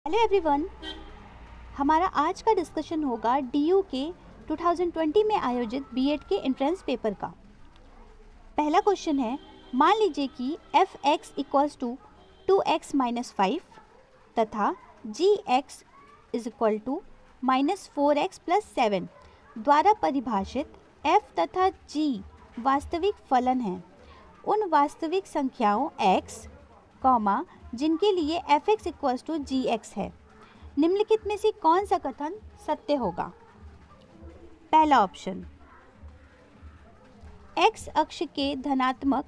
Hello everyone, हमारा आज का डिस्कशन होगा डीयू के 2020 में आयोजित बीएड के एंट्रेंस पेपर का। पहला क्वेश्चन है, मान लीजिए कि f x equals to 2x minus 5 तथा g x is equal to minus 4x plus 7 द्वारा परिभाषित f तथा g वास्तविक फलन हैं। उन वास्तविक संख्याओं x, जिनके लिए f x equals to g x है, निम्नलिखित में से कौन सा कथन सत्य होगा? पहला ऑप्शन, x अक्ष के धनात्मक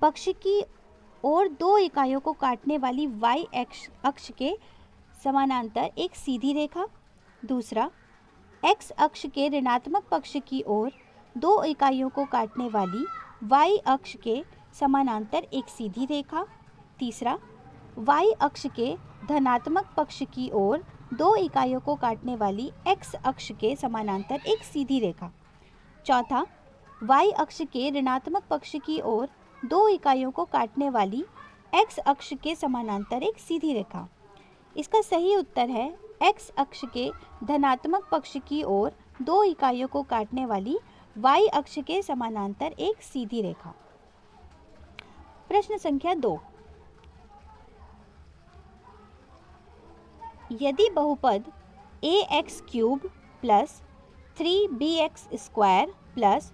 पक्ष की ओर दो इकाइयों को काटने वाली y अक्ष के समानांतर एक सीधी रेखा। दूसरा, x अक्ष के ऋणात्मक पक्ष की ओर दो इकाइयों को काटने वाली y अक्ष के समानांतर एक सीधी रेखा। तीसरा, y अक्ष के धनात्मक पक्ष की ओर दो इकाइयों को काटने वाली x अक्ष के समानांतर एक सीधी रेखा। चौथा, y अक्ष के ऋणात्मक पक्ष की ओर दो इकाइयों को काटने वाली x अक्ष के समानांतर एक सीधी रेखा। इसका सही उत्तर है x अक्ष के धनात्मक पक्ष की ओर दो इकाइयों को काटने वाली y अक्ष के समानांतर एक सीधी रेखा। प्रश्न संख्या 2, यदि बहुपद ax cube plus 3bx square plus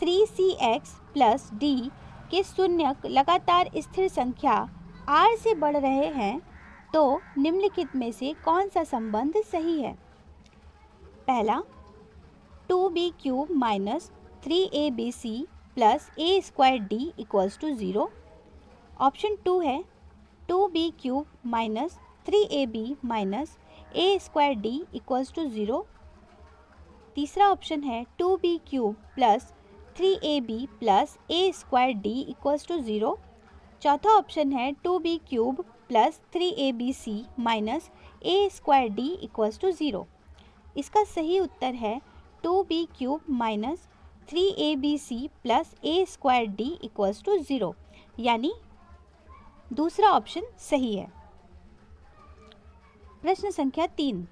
3cx plus d के शून्यक लगातार स्थिर संख्या r से बढ़ रहे हैं तो निम्नलिखित में से कौन सा संबंध सही है? पहला, 2b cube minus 3abc plus a square d equals to 0। Option 2 है 2b cube minus 3ab minus a square d equals to 0। तीसरा ऑप्शन है 2b cube plus 3ab plus a square d equals to 0। चौथा option है 2b cube plus 3abc minus a square d equals to 0। इसका सही उत्तर है 2b cube minus 3abc plus a square d equals to 0, यानी दूसरा option सही है। प्रश्न संख्या 3,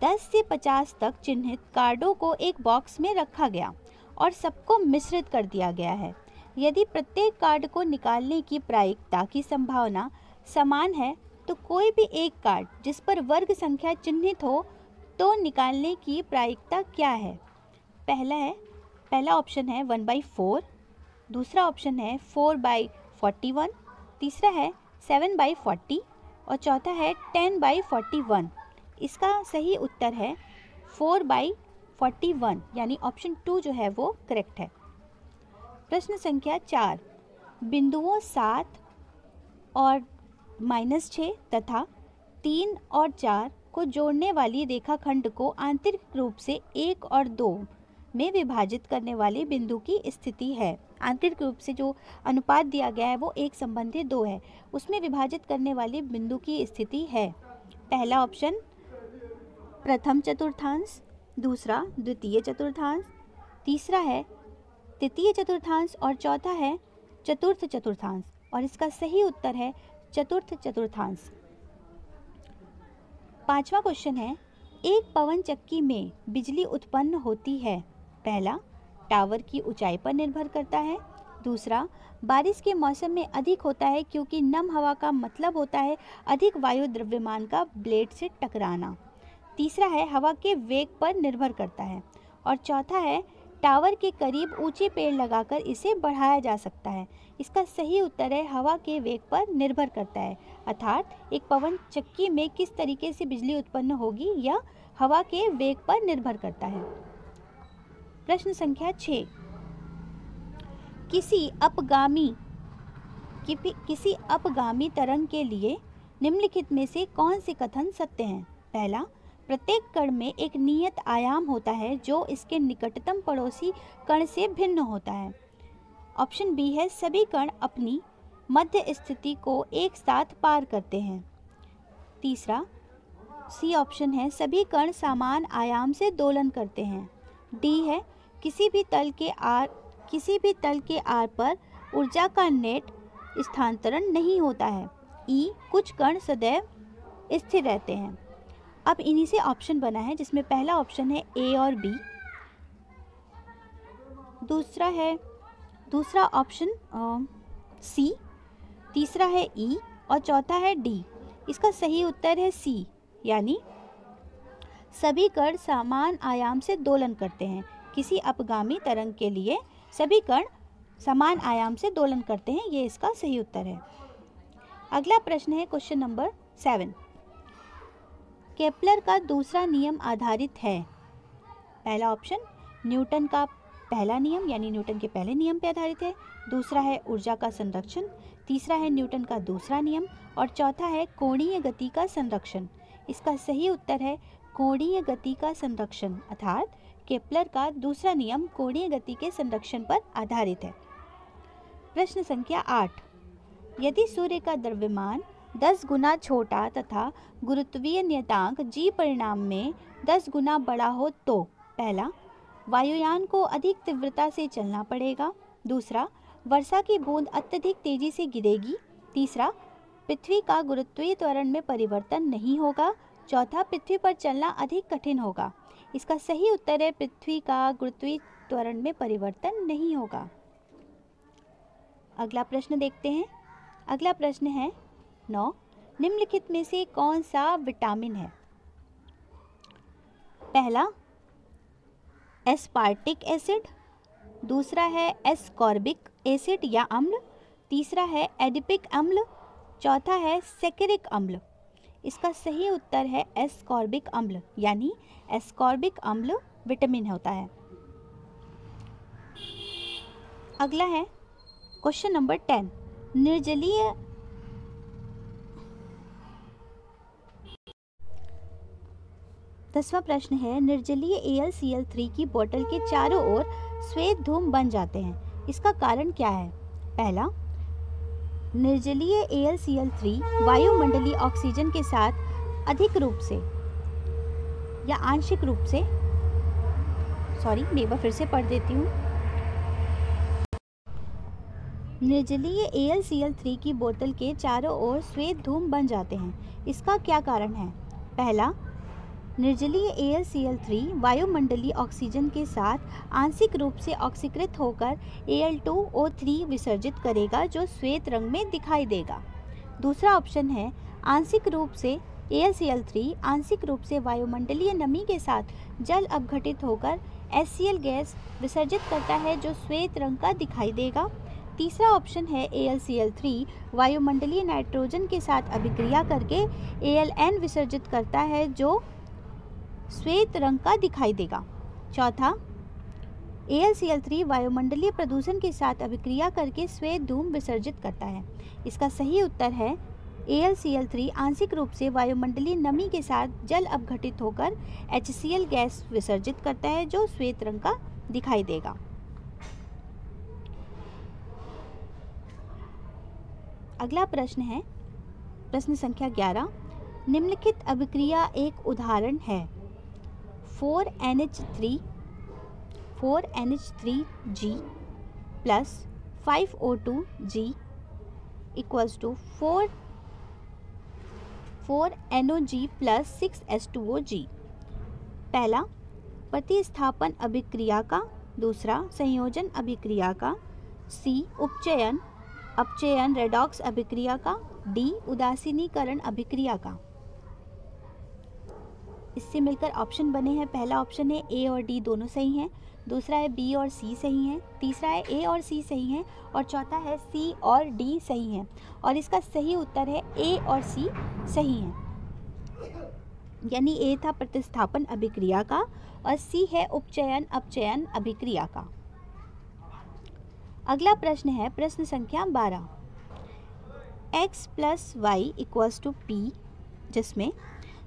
10 से 50 तक चिन्हित कार्डों को एक बॉक्स में रखा गया और सबको मिश्रित कर दिया गया है। यदि प्रत्येक कार्ड को निकालने की प्रायिकता की संभावना समान है तो कोई भी एक कार्ड जिस पर वर्ग संख्या चिन्हित हो तो निकालने की प्रायिकता क्या है? पहला ऑप्शन है 1/4, दूसरा ऑप्शन है 4/41, तीसरा है 7/40 और चौथा है 10/41। इसका सही उत्तर है 4/41, यानी ऑप्शन 2 जो है वो करेक्ट है। प्रश्न संख्या 4, बिंदुओं 7 और -6 तथा 3 और 4 को जोड़ने वाली रेखाखंड को आंतरिक रूप से 1 और 2 में विभाजित करने वाले बिंदु की स्थिति है। आंतरिक रूप से जो अनुपात दिया गया है वो 1 संबंधी 2 है, उसमें विभाजित करने वाले बिंदु की स्थिति है। पहला ऑप्शन प्रथम चतुर्थांश, दूसरा द्वितीय चतुर्थांश, तीसरा है तृतीय चतुर्थांश और चौथा है चतुर्थ चतुर्थांश, और इसका सही उत्तर है चतुर्थ चतुर्थांश। पांचवा क्वेश्चन है, एक पवन चक्की में बिजली उत्पन्न होती है। पहला, टावर की ऊंचाई पर निर्भर करता है। दूसरा, बारिश के मौसम में अधिक होता है क्योंकि नम हवा का मतलब होता है अधिक वायु द्रव्यमान का ब्लेड से टकराना। तीसरा है हवा के वेग पर निर्भर करता है, और चौथा है टावर के करीब ऊंचे पेड़ लगाकर इसे बढ़ाया जा सकता है। इसका सही उत्तर है हवा के वेग पर निर्भर करता है, अर्थात एक पवन चक्की में किस तरीके से बिजली उत्पन्न होगी यह हवा के वेग पर निर्भर करता है। प्रश्न संख्या 6, किसी अपगामी तरंग के लिए निम्नलिखित में से कौन से कथन सत्य हैं? पहला, प्रत्येक कण में एक नियत आयाम होता है जो इसके निकटतम पड़ोसी कण से भिन्न होता है। ऑप्शन बी है सभी कण अपनी मध्य स्थिति को एक साथ पार करते हैं। तीसरा, सी ऑप्शन है सभी कण समान आयाम से दोलन करते हैं। डी है किसी भी तल के आर पर ऊर्जा का नेट स्थानांतरण नहीं होता है। ई कुछ कण सदैव स्थिर रहते हैं। अब इन्हीं से ऑप्शन बना है, जिसमें पहला ऑप्शन है ए और बी, दूसरा ऑप्शन सी, तीसरा है ई और चौथा है डी। इसका सही उत्तर है सी, यानी सभी कण समान आयाम से दोलन करते हैं। किसी अपगामी तरंग के लिए सभी कण समान आयाम से दोलन करते हैं, ये इसका सही उत्तर है। अगला प्रश्न है क्वेश्चन नंबर 7। केपलर का दूसरा नियम आधारित है। पहला ऑप्शन न्यूटन का पहला नियम यानी न्यूटन के पहले नियम पर आधारित है, दूसरा है ऊर्जा का संरक्षण, तीसरा है न्यूटन का दूसरा नियम और चौथा है कोणीय गति का संरक्षण। इसका सही उत्तर है कोणीय गति का संरक्षण, अर्थात केपलर का दूसरा नियम कोणीय गति के संरक्षण पर आधारित है। प्रश्न संख्या 8। यदि सूर्य का द्रव्यमान 10 गुना छोटा तथा गुरुत्वीय नियतांक g परिणाम में 10 गुना बड़ा हो तो पहला, वायुयान को अधिक तीव्रता से चलना पड़ेगा, दूसरा, वर्षा की बूंद अत्यधिक तेजी से गिरेगी, तीसरा, पृथ्वी का गुरुत्वीय त्वरण में परिवर्तन नहीं होगा, चौथा, पृथ्वी पर चलना अधिक कठिन होगा। इसका सही उत्तर है पृथ्वी का गुरुत्वीय त्वरण में परिवर्तन नहीं होगा। अगला प्रश्न देखते हैं। अगला प्रश्न है 9। निम्नलिखित में से कौन सा विटामिन है? पहला एस्पार्टिक एसिड, दूसरा है एस्कॉर्बिक एसिड या अम्ल, तीसरा है एडिपिक अम्ल, चौथा है सैकरिक अम्ल। इसका सही उत्तर है एस्कॉर्बिक अम्ल, यानी एस्कॉर्बिक अम्ल विटामिन होता है। अगला है क्वेश्चन नंबर 10। निर्जलीय दसवां प्रश्न है, निर्जलीय AlCl3 की बोतल के चारों ओर श्वेत धूम बन जाते हैं, इसका कारण क्या है? पहला, निर्जलीय AlCl3 वायुमंडलीय ऑक्सीजन के साथ अधिक रूप से या आंशिक रूप से, मैं एक बार फिर से पढ़ देती हूँ। निर्जलीय AlCl3 की बोतल के चारों ओर श्वेत धूम बन जाते हैं, इसका क्या कारण है? पहला, निर्जलीय AlCl3 वायुमंडलीय ऑक्सीजन के साथ आंशिक रूप से ऑक्सीकृत होकर Al2O3 विसर्जित करेगा, जो श्वेत रंग में दिखाई देगा। दूसरा ऑप्शन है, आंशिक रूप से AlCl3 आंशिक रूप से वायुमंडलीय नमी के साथ जल अपघटित होकर HCl गैस विसर्जित करता है, जो श्वेत रंग का दिखाई देगा। तीसरा ऑप्शन है, AlCl3 वायुमंडलीय नाइट्रोजन के साथ अभिक्रिया करके Aln विसर्जित करता है, जो श्वेत रंग का दिखाई देगा। चौथा, AlCl3 वायुमंडलीय प्रदूषण के साथ अभिक्रिया करके श्वेत धूम विसर्जित करता है। इसका सही उत्तर है AlCl3 आंशिक रूप से वायुमंडलीय नमी के साथ जल अपघटित होकर HCl गैस विसर्जित करता है, जो श्वेत रंग का दिखाई देगा। अगला प्रश्न है प्रश्न संख्या 11। निम्नलिखित अभिक्रिया एक उदाहरण है। 4NH3G plus 5O2G equals to 4NOG plus 6H2OG। पहला, प्रतिस्थापन अभिक्रिया का, दूसरा, संयोजन अभिक्रिया का, सी, उपचयन अपचयन रेडॉक्स अभिक्रिया का, डी, उदासीनीकरण अभिक्रिया का। इससे मिलकर ऑप्शन बने हैं। पहला ऑप्शन है ए और डी दोनों सही हैं, दूसरा है बी और सी सही हैं, तीसरा है ए और सी सही हैं और चौथा है सी और डी सही हैं। और इसका सही उत्तर है ए और सी सही हैं, यानी ए था प्रतिस्थापन अभिक्रिया का और सी है उपचयन अपचयन अभिक्रिया का। अगला प्रश्न है प्रश्न संख्या 12। x plus y equals to p, जिसमें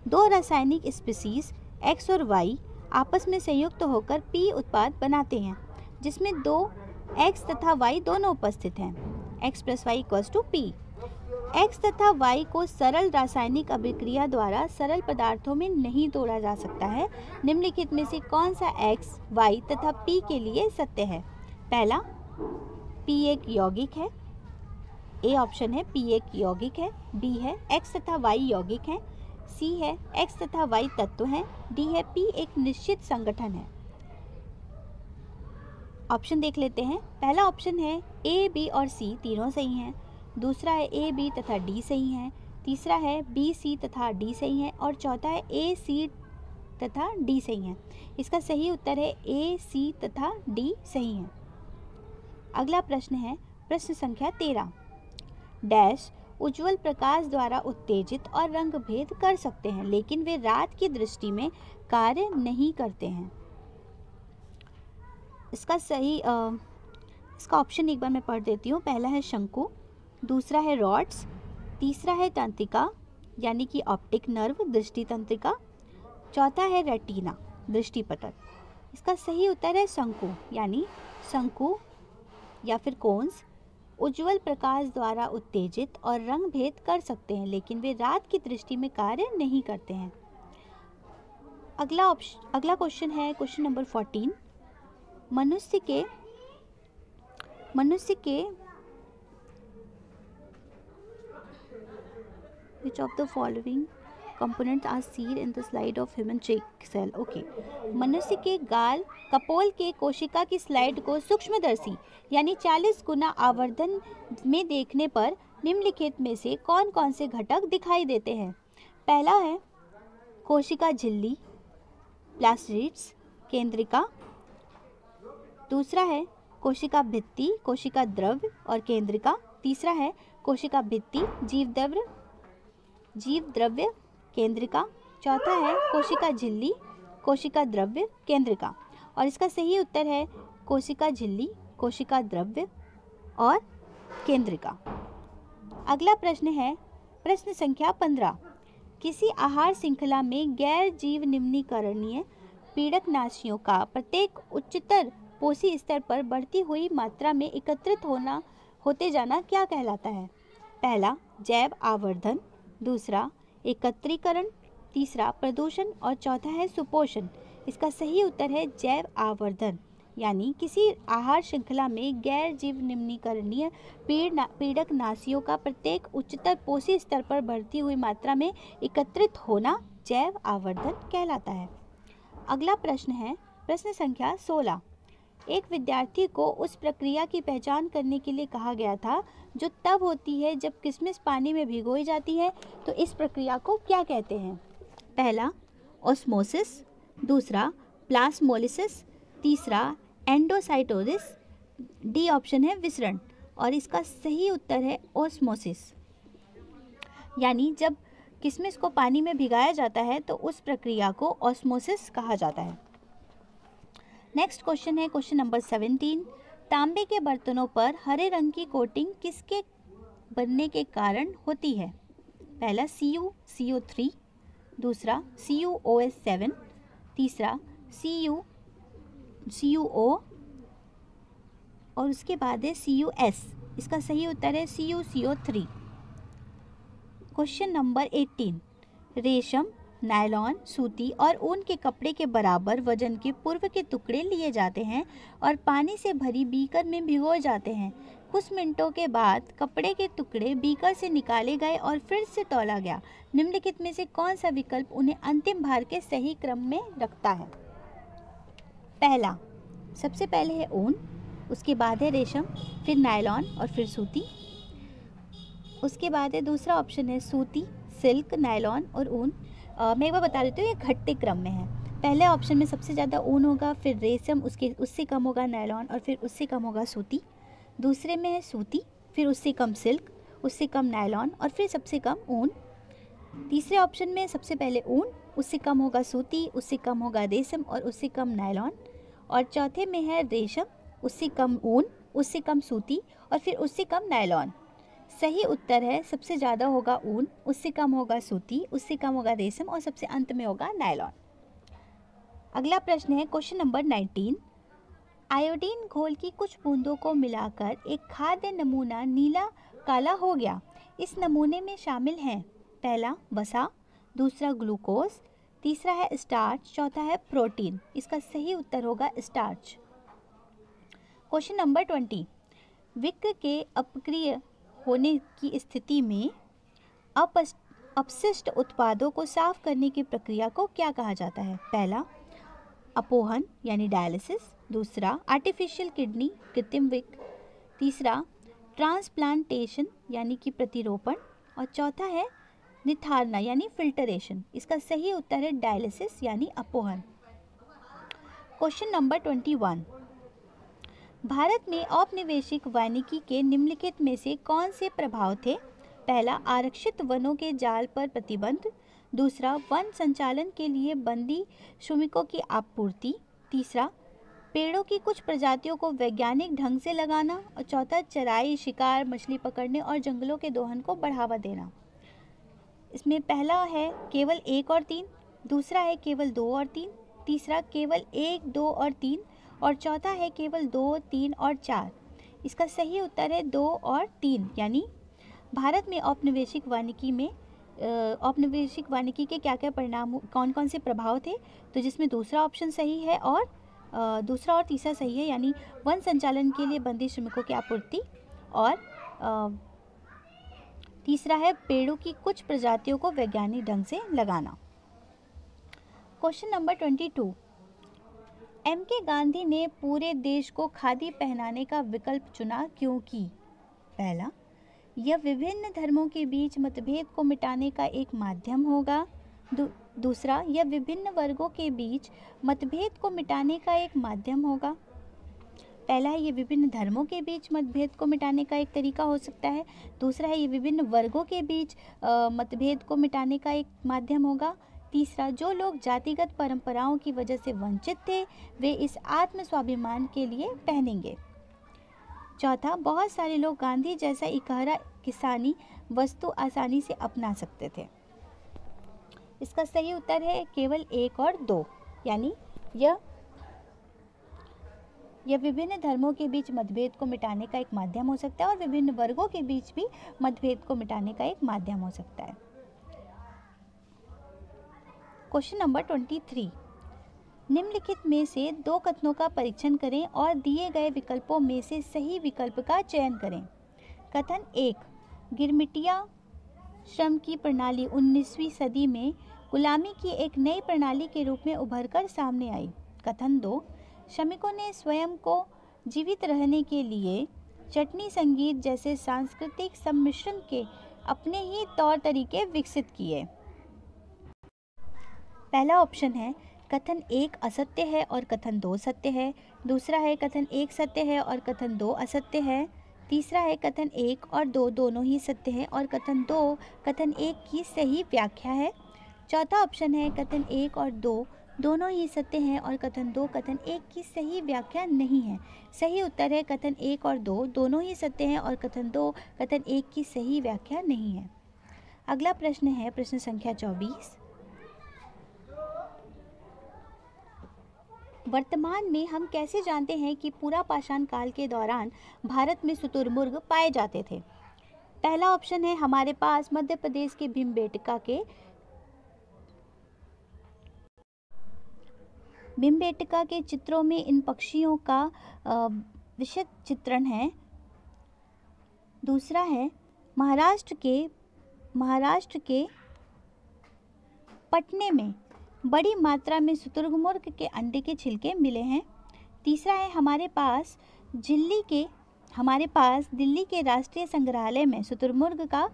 दो रासायनिक स्पीसीज x और y आपस में संयुक्त होकर p उत्पाद बनाते हैं, जिसमें दो x तथा y दोनों उपस्थित हैं। x plus y equals to p. x तथा y को सरल रासायनिक अभिक्रिया द्वारा सरल पदार्थों में नहीं तोड़ा जा सकता है। निम्नलिखित में से कौन सा x, y तथा p के लिए सत्य है? पहला, p एक यौगिक है, ए ऑप्शन है P एक यौगिक है, B है X तथा Y यौगिक हैं, C है X तथा Y तत्व हैं, D है P एक निश्चित संगठन है। ऑप्शन देख लेते हैं। पहला ऑप्शन है A, B और C तीनों सही हैं। दूसरा है A, B तथा D सही हैं। तीसरा है B, C तथा D सही हैं और चौथा है A, C तथा D सही हैं। इसका सही उत्तर है A, C तथा D सही हैं। अगला प्रश्न है प्रश्न संख्या 13। डैश उज्ज्वल प्रकाश द्वारा उत्तेजित और रंग भेद कर सकते हैं लेकिन वे रात की दृष्टि में कार्य नहीं करते हैं। इसका ऑप्शन एक बार मैं पढ़ देती हूँ। पहला है शंकु, दूसरा है रॉड्स, तीसरा है तंत्रिका यानी कि ऑप्टिक नर्व दृष्टि तंत्रिका, चौथा है रेटिना दृष्टि पटल। इसका सही उत्तर है शंकु यानी शंकु या फिर कोन्स उज्ज्वल प्रकाश द्वारा उत्तेजित और रंग भेद कर सकते हैं लेकिन वे रात की दृष्टि में कार्य नहीं करते हैं। अगला क्वेश्चन है क्वेश्चन नंबर 14। मनुष्य के which of the following components are seen in the slide of human cheek cell? Okay, मनुष्य के गाल कपोल के कोशिका की स्लाइड को सूक्ष्मदर्शी यानी 40 गुना आवर्धन में देखने पर निम्नलिखित में से कौन कौन से घटक दिखाई देते हैं? पहला है कोशिका झिल्ली प्लास्टिड्स केंद्रिका, दूसरा है कोशिका भित्ति कोशिका द्रव्य और केंद्रिका, तीसरा है कोशिका भित्ति जीव द्रव्य केंद्रिका, चौथा है कोशिका झिल्ली कोशिका द्रव्य केंद्रिका और इसका सही उत्तर है कोशिका झिल्ली कोशिका द्रव्य और केंद्रिका। अगला प्रश्न है प्रश्न संख्या 15। किसी आहार श्रृंखला में गैर जीव निम्नीकरणीय पीड़कनाशियों का प्रत्येक उच्चतर पोषी स्तर पर बढ़ती हुई मात्रा में एकत्रित होते जाना क्या कहलाता है? पहला जैव आवर्धन, दूसरा एकत्रीकरण, तीसरा प्रदूषण और चौथा है सुपोषण। इसका सही उत्तर है जैव आवर्धन यानी किसी आहार श्रृंखला में गैर जीव निम्नीकरणीय पीड़कनाशियों का प्रत्येक उच्चतर पोषी स्तर पर बढ़ती हुई मात्रा में एकत्रित होना जैव आवर्धन कहलाता है। अगला प्रश्न है प्रश्न संख्या 16। एक विद्यार्थी को उस प्रक्रिया की पहचान करने के लिए कहा गया था जो तब होती है जब किशमिश पानी में भिगोई जाती है, तो इस प्रक्रिया को क्या कहते हैं? पहला ऑस्मोसिस, दूसरा प्लास्मोलिसिस, तीसरा एंडोसाइटोसिस, डी ऑप्शन है विसरण और इसका सही उत्तर है ऑस्मोसिस यानी जब किशमिश को पानी में भिगाया जाता है तो उस प्रक्रिया को ऑस्मोसिस कहा जाता है। नेक्स्ट क्वेश्चन है क्वेश्चन नंबर 17। तांबे के बर्तनों पर हरे रंग की कोटिंग किसके बनने के कारण होती है? पहला CuCO3, दूसरा CuOH7, तीसरा CuO और उसके बाद है CuS। इसका सही उत्तर है CuCO3। Question number 18। रेशम, नायलॉन, सूती और ऊन के कपड़े के बराबर वजन के पूर्व के टुकड़े लिए जाते हैं और पानी से भरी बीकर में भिगोए जाते हैं। कुछ मिनटों के बाद कपड़े के टुकड़े बीकर से निकाले गए और फिर से तौला गया। निम्नलिखित में से कौन सा विकल्प उन्हें अंतिम भार के सही क्रम में रखता है? पहला, सबसे पहले है ऊन, उसके बाद है रेशम, फिर नायलॉन और फिर सूती। उसके बाद है दूसरा ऑप्शन है सूती, सिल्क, नायलॉन और ऊन। मैं एक बार बता देती हूँ, ये घटते क्रम में है। पहले ऑप्शन में सबसे ज़्यादा ऊन होगा, फिर रेशम, उससे कम होगा नायलॉन और फिर उससे कम होगा सूती। दूसरे में है सूती, फिर उससे कम सिल्क, उससे कम नायलॉन और फिर सबसे कम ऊन। तीसरे ऑप्शन में सबसे पहले ऊन, उससे कम होगा सूती, उससे कम होगा रेशम और उससे कम नायलॉन। और चौथे में है रेशम, उससे कम ऊन, उससे कम सूती और फिर उससे कम नायलॉन। सही उत्तर है सबसे ज़्यादा होगा ऊन, उससे कम होगा सूती, उससे कम होगा रेशम और सबसे अंत में होगा नायलॉन। अगला प्रश्न है क्वेश्चन नंबर 19। आयोडीन घोल की कुछ बूंदों को मिलाकर एक खाद्य नमूना नीला काला हो गया। इस नमूने में शामिल हैं पहला वसा, दूसरा ग्लूकोज, तीसरा है स्टार्च, चौथा है प्रोटीन। इसका सही उत्तर होगा स्टार्च। Question number 20। विक्र के अपक्रिय होने की स्थिति में अपशिष्ट उत्पादों को साफ करने की प्रक्रिया को क्या कहा जाता है? पहला अपोहन यानी डायलिसिस, दूसरा आर्टिफिशियल किडनी कृत्रिम विक, तीसरा ट्रांसप्लांटेशन यानी कि प्रतिरोपण, और चौथा है निथारना यानी फिल्टरेशन। इसका सही उत्तर है डायलिसिस यानी अपोहन। क्वेश्चन नंबर 21, भारत में औपनिवेशिक वानिकी के निम्नलिखित में से कौन से प्रभाव थे? पहला आरक्षित वनों के जाल पर प्रतिबंध, दूसरा वन संचालन के लिए बंदी श्रमिकों की आपूर्ति, तीसरा पेड़ों की कुछ प्रजातियों को वैज्ञानिक ढंग से लगाना, और चौथा चराई, शिकार, मछली पकड़ने और जंगलों के दोहन को बढ़ावा देना। इसमें पहला है केवल 1 और 3, दूसरा है केवल 2 और 3, तीसरा केवल 1, 2 और 3, और चौथा है केवल 2, 3 और 4। इसका सही उत्तर है 2 और 3, यानी भारत में औपनिवेशिक वानिकी के क्या क्या परिणाम, कौन कौन से प्रभाव थे? तो जिसमें दूसरा ऑप्शन सही है और दूसरा और तीसरा सही है, यानी वन संचालन के लिए बंदी श्रमिकों की आपूर्ति, और तीसरा है पेड़ों की कुछ प्रजातियों को वैज्ञानिक ढंग से लगाना। Question number 22, MK. गांधी ने पूरे देश को खादी पहनाने का विकल्प चुना क्योंकि? पहला, यह विभिन्न धर्मों के बीच मतभेद को मिटाने का एक माध्यम होगा, दूसरा, यह विभिन्न वर्गों के बीच मतभेद को मिटाने का एक माध्यम होगा। पहला है ये विभिन्न धर्मों के बीच मतभेद को मिटाने का एक तरीका हो सकता है, दूसरा है ये विभिन्न वर्गों के बीच मतभेद को मिटाने का एक माध्यम होगा, तीसरा जो लोग जातिगत परंपराओं की वजह से वंचित थे वे इस आत्म स्वाभिमान के लिए पहनेंगे, चौथा बहुत सारे लोग गांधी जैसा इकहरा किसानी वस्तु आसानी से अपना सकते थे। इसका सही उत्तर है केवल 1 और 2, यानी यह विभिन्न धर्मों के बीच मतभेद को मिटाने का एक माध्यम हो सकता है और विभिन्न वर्गों के बीच भी मतभेद को मिटाने का एक माध्यम हो सकता है। क्वेश्चन नंबर 23, निम्नलिखित में से 2 कथनों का परीक्षण करें और दिए गए विकल्पों में से सही विकल्प का चयन करें। कथन 1, गिरमिटिया श्रम की प्रणाली 19वीं सदी में गुलामी की एक नई प्रणाली के रूप में उभरकर सामने आई। कथन 2, श्रमिकों ने स्वयं को जीवित रहने के लिए चटनी संगीत जैसे सांस्कृतिक सम्मिश्रण के अपने ही तौर तरीके विकसित किए। पहला ऑप्शन है कथन 1 असत्य है और कथन 2 सत्य है, दूसरा है कथन 1 सत्य है और कथन 2 असत्य है, तीसरा है कथन 1 और 2 दोनों ही सत्य हैं और कथन 2 कथन 1 की सही व्याख्या है, चौथा ऑप्शन है कथन 1 और 2 दोनों ही सत्य हैं और कथन 2 कथन 1 की सही व्याख्या नहीं है। सही उत्तर है कथन 1 और 2 दोनों ही सत्य हैं और कथन 2 कथन 1 की सही व्याख्या नहीं है। अगला प्रश्न है प्रश्न संख्या 24, वर्तमान में हम कैसे जानते हैं कि पूरा पाषाण काल के दौरान भारत में शुतुरमुर्ग पाए जाते थे? पहला ऑप्शन है हमारे पास मध्य प्रदेश के भीमबेटका के चित्रों में इन पक्षियों का विशद चित्रण है। दूसरा है महाराष्ट्र के पटने में बड़ी मात्रा में शुतुरमुर्ग के अंडे के छिलके मिले हैं। तीसरा है हमारे पास दिल्ली के राष्ट्रीय संग्रहालय में शुतुरमुर्ग का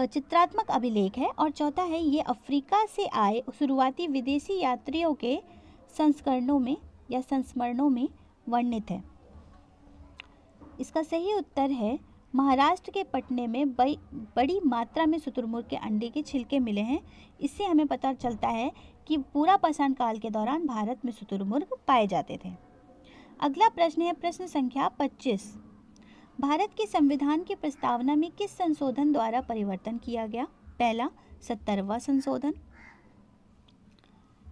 चित्रात्मक अभिलेख है और चौथा है ये अफ्रीका से आए शुरुआती विदेशी यात्रियों के संस्मरणों में वर्णित है। इसका सही उत्तर है महाराष्ट्र के पटने में बड़ी मात्रा में शुतुरमुर्ग के अंडे के छिलके मिले हैं। इससे हमें पता चलता है कि पूरा पाषाण काल के दौरान भारत में शुतुरमुर्ग पाए जाते थे। अगला प्रश्न है प्रश्न संख्या 25, भारत के संविधान की प्रस्तावना में किस संशोधन द्वारा परिवर्तन किया गया? पहला 70वां संशोधन,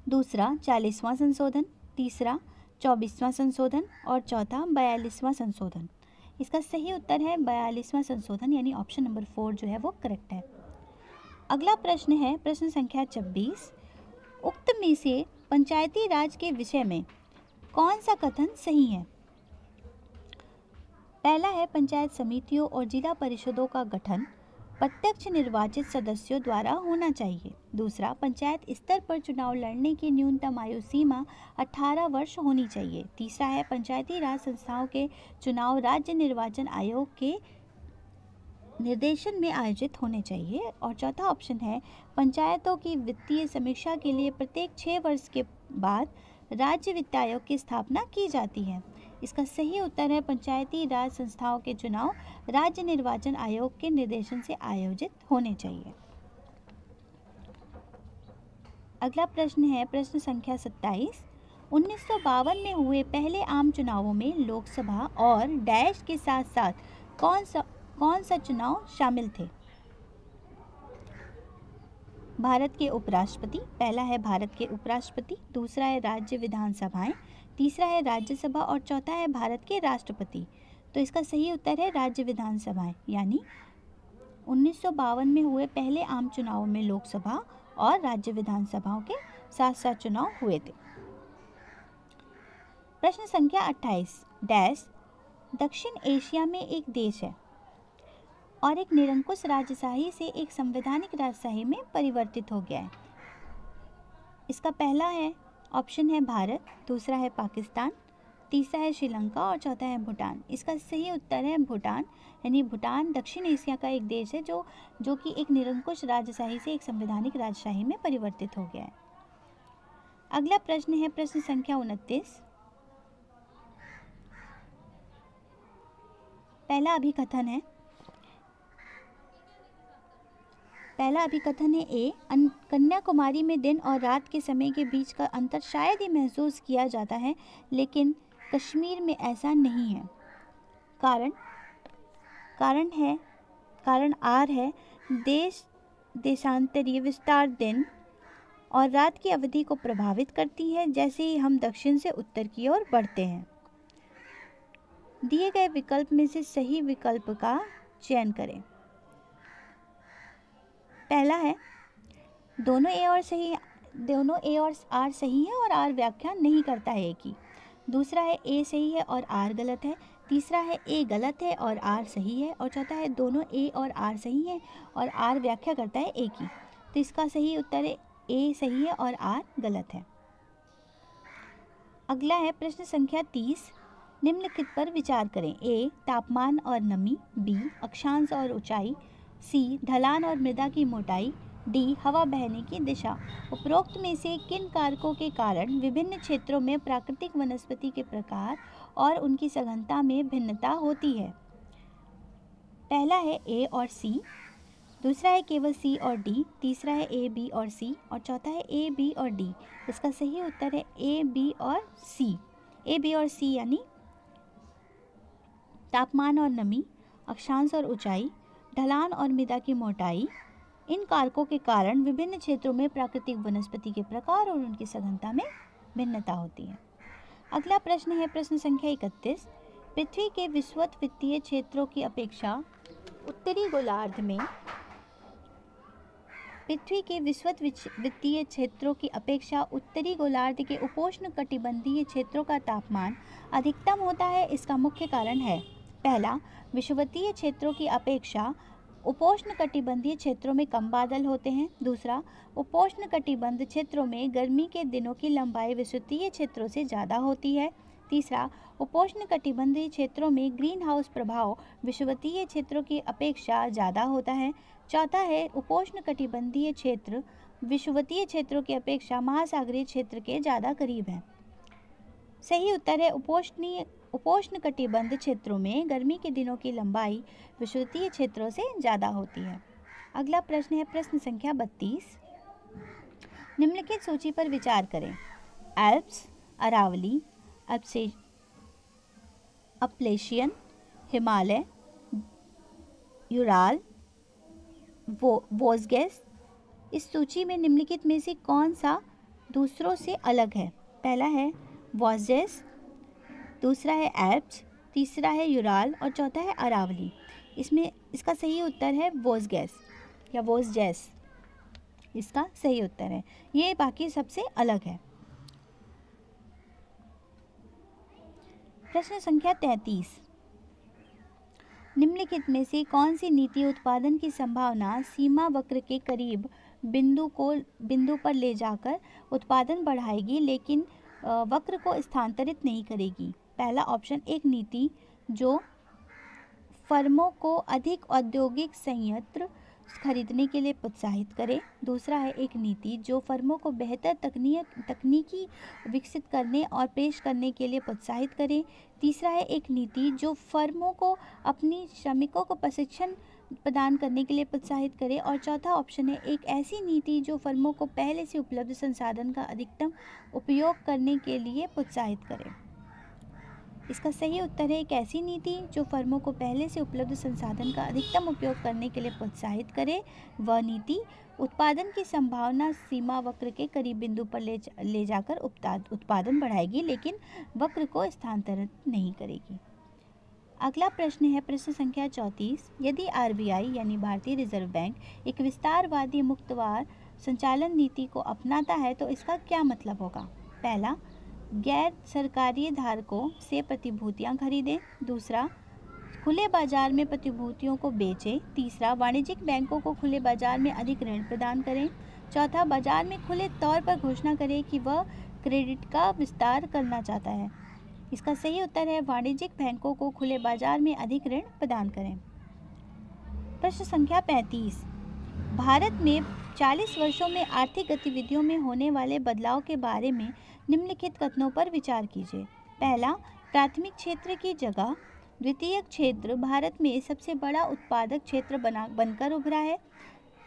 दूसरा 40वां संशोधन, तीसरा 24वां संशोधन और चौथा 42वां संशोधन। इसका सही उत्तर है 42वां संशोधन, यानी ऑप्शन नंबर 4 जो है वो करेक्ट है। अगला प्रश्न है प्रश्न संख्या 26, उक्त में से पंचायती राज के विषय में कौन सा कथन सही है? पहला है पंचायत समितियों और जिला परिषदों का गठन प्रत्यक्ष निर्वाचित सदस्यों द्वारा होना चाहिए। दूसरा, पंचायत स्तर पर चुनाव लड़ने की न्यूनतम आयु सीमा 18 वर्ष होनी चाहिए। तीसरा है पंचायती राज संस्थाओं के चुनाव राज्य निर्वाचन आयोग के निर्देशन में आयोजित होने चाहिए। और चौथा ऑप्शन है पंचायतों की वित्तीय समीक्षा के लिए प्रत्येक 6 वर्ष के बाद राज्य वित्त आयोग की स्थापना की जाती है। इसका सही उत्तर है पंचायती राज संस्थाओं के चुनाव राज्य निर्वाचन आयोग के निर्देशन से आयोजित होने चाहिए। अगला प्रश्न है प्रश्न संख्या 27। 1952 में हुए पहले आम चुनावों में लोकसभा और डैश के साथ साथ कौन सा चुनाव शामिल थे? भारत के उपराष्ट्रपति, पहला है भारत के उपराष्ट्रपति, दूसरा है राज्य विधानसभाएं, तीसरा है राज्यसभा और चौथा है भारत के राष्ट्रपति। तो इसका सही उत्तर है राज्य विधानसभाएं। यानी 1952 में हुए पहले आम चुनावों में लोकसभा और राज्य विधानसभाओं के साथ साथ चुनाव हुए थे। प्रश्न संख्या 28। डैश दक्षिण एशिया में एक देश है और एक निरंकुश राजशाही से एक संवैधानिक राजशाही में परिवर्तित हो गया है। इसका पहला है ऑप्शन है भारत, दूसरा है पाकिस्तान, तीसरा है श्रीलंका और चौथा है भूटान। इसका सही उत्तर है भूटान। यानी भूटान दक्षिण एशिया का एक देश है जो कि एक निरंकुश राजशाही से एक संवैधानिक राजशाही में परिवर्तित हो गया है। अगला प्रश्न है प्रश्न संख्या 29। पहला अभिकथन है ए, कन्याकुमारी में दिन और रात के समय के बीच का अंतर शायद ही महसूस किया जाता है, लेकिन कश्मीर में ऐसा नहीं है। कारण आर है देशांतरीय विस्तार दिन और रात की अवधि को प्रभावित करती है जैसे ही हम दक्षिण से उत्तर की ओर बढ़ते हैं। दिए गए विकल्प में से सही विकल्प का चयन करें। पहला है दोनों ए और आर सही है और आर व्याख्या नहीं करता है ए की। दूसरा है ए सही है और आर गलत है। तीसरा है ए गलत है और आर सही है। और चौथा है दोनों ए और आर सही है और आर व्याख्या करता है ए की। तो इसका सही उत्तर है ए सही है और आर गलत है। अगला है प्रश्न संख्या 30। निम्नलिखित पर विचार करें। ए तापमान और नमी, बी अक्षांश और ऊंचाई, सी ढलान और मृदा की मोटाई, डी हवा बहने की दिशा। उपरोक्त में से किन कारकों के कारण विभिन्न क्षेत्रों में प्राकृतिक वनस्पति के प्रकार और उनकी सघनता में भिन्नता होती है? पहला है ए और सी, दूसरा है केवल सी और डी, तीसरा है ए बी और सी और चौथा है ए बी और डी। इसका सही उत्तर है ए बी और सी। ए बी और सी यानी तापमान और नमी, अक्षांश और ऊंचाई, ढलान और मृदा की मोटाई, इन कारकों के कारण विभिन्न क्षेत्रों में प्राकृतिक वनस्पति के प्रकार और उनकी सघनता में भिन्नता होती है। अगला प्रश्न है प्रश्न संख्या 31। पृथ्वी के विषुवत वित्तीय क्षेत्रों की अपेक्षा उत्तरी गोलार्ध में उत्तरी गोलार्ध के उपोष्ण कटिबंधीय क्षेत्रों का तापमान अधिकतम होता है। इसका मुख्य कारण है पहला, विषुवतीय क्षेत्रों की अपेक्षा उपोष्ण कटिबंधीय क्षेत्रों में कम बादल होते हैं। दूसरा, उपोष्ण कटिबंध क्षेत्रों में गर्मी के दिनों की लंबाई विषुवतीय क्षेत्रों से ज़्यादा होती है। तीसरा, उपोष्ण कटिबंधीय क्षेत्रों में ग्रीन हाउस प्रभाव विषुवतीय क्षेत्रों की अपेक्षा ज़्यादा होता है। चौथा है उपोष्ण कटिबंधीय क्षेत्र विषुवतीय क्षेत्रों की अपेक्षा महासागरीय क्षेत्र के ज़्यादा करीब है। सही उत्तर है उपोष्ण कटिबंध क्षेत्रों में गर्मी के दिनों की लंबाई विषुवतीय क्षेत्रों से ज़्यादा होती है। अगला प्रश्न है प्रश्न संख्या 32। निम्नलिखित सूची पर विचार करें। Alps, Aravalli, Appalachian, Himalaya, Ural, वोज़गेस। इस सूची में निम्नलिखित में से कौन सा दूसरों से अलग है? पहला है वोज़गेस, दूसरा है एल्प्स, तीसरा है यूराल और चौथा है अरावली। इसका सही उत्तर है वोज़गेस या वोज़गेस। इसका सही उत्तर है। ये बाकी सबसे अलग है। प्रश्न संख्या 33। निम्नलिखित में से कौन सी नीति उत्पादन की संभावना सीमा वक्र के करीब बिंदु पर ले जाकर उत्पादन बढ़ाएगी लेकिन वक्र को स्थानांतरित नहीं करेगी? पहला ऑप्शन, एक नीति जो फर्मों को अधिक औद्योगिक संयंत्र खरीदने के लिए प्रोत्साहित करे। दूसरा है एक नीति जो फर्मों को बेहतर तकनीकी विकसित करने और पेश करने के लिए प्रोत्साहित करे। तीसरा है एक नीति जो फर्मों को अपनी श्रमिकों को प्रशिक्षण प्रदान करने के लिए प्रोत्साहित करे। और चौथा ऑप्शन है एक ऐसी नीति जो फर्मों को पहले से उपलब्ध संसाधन का अधिकतम उपयोग करने के लिए प्रोत्साहित करे। इसका सही उत्तर है एक ऐसी नीति जो फर्मों को पहले से उपलब्ध संसाधन का अधिकतम उपयोग करने के लिए प्रोत्साहित करे। वह नीति उत्पादन की संभावना सीमा वक्र के करीब बिंदु पर ले जाकर उत्पादन बढ़ाएगी लेकिन वक्र को स्थानांतरित नहीं करेगी। अगला प्रश्न है प्रश्न संख्या 34। यदि आरबीआई यानी भारतीय रिजर्व बैंक एक विस्तारवादी मुक्तवार संचालन नीति को अपनाता है तो इसका क्या मतलब होगा? पहला, गैर सरकारी धारकों से प्रतिभूतियां खरीदें। दूसरा, खुले बाजार में प्रतिभूतियों को बेचें। तीसरा, वाणिज्यिक बैंकों को खुले बाजार में अधिक ऋण प्रदान करें। चौथा, बाजार में खुले तौर पर घोषणा करें कि वह क्रेडिट का विस्तार करना चाहता है। इसका सही उत्तर है वाणिज्यिक बैंकों को खुले बाजार में अधिक ऋण प्रदान करें। प्रश्न संख्या 35। भारत में 40 वर्षों में आर्थिक गतिविधियों में होने वाले बदलाव के बारे में निम्नलिखित कथनों पर विचार कीजिए। पहला, प्राथमिक क्षेत्र की जगह द्वितीयक क्षेत्र भारत में सबसे बड़ा उत्पादक क्षेत्र बनकर उभरा है।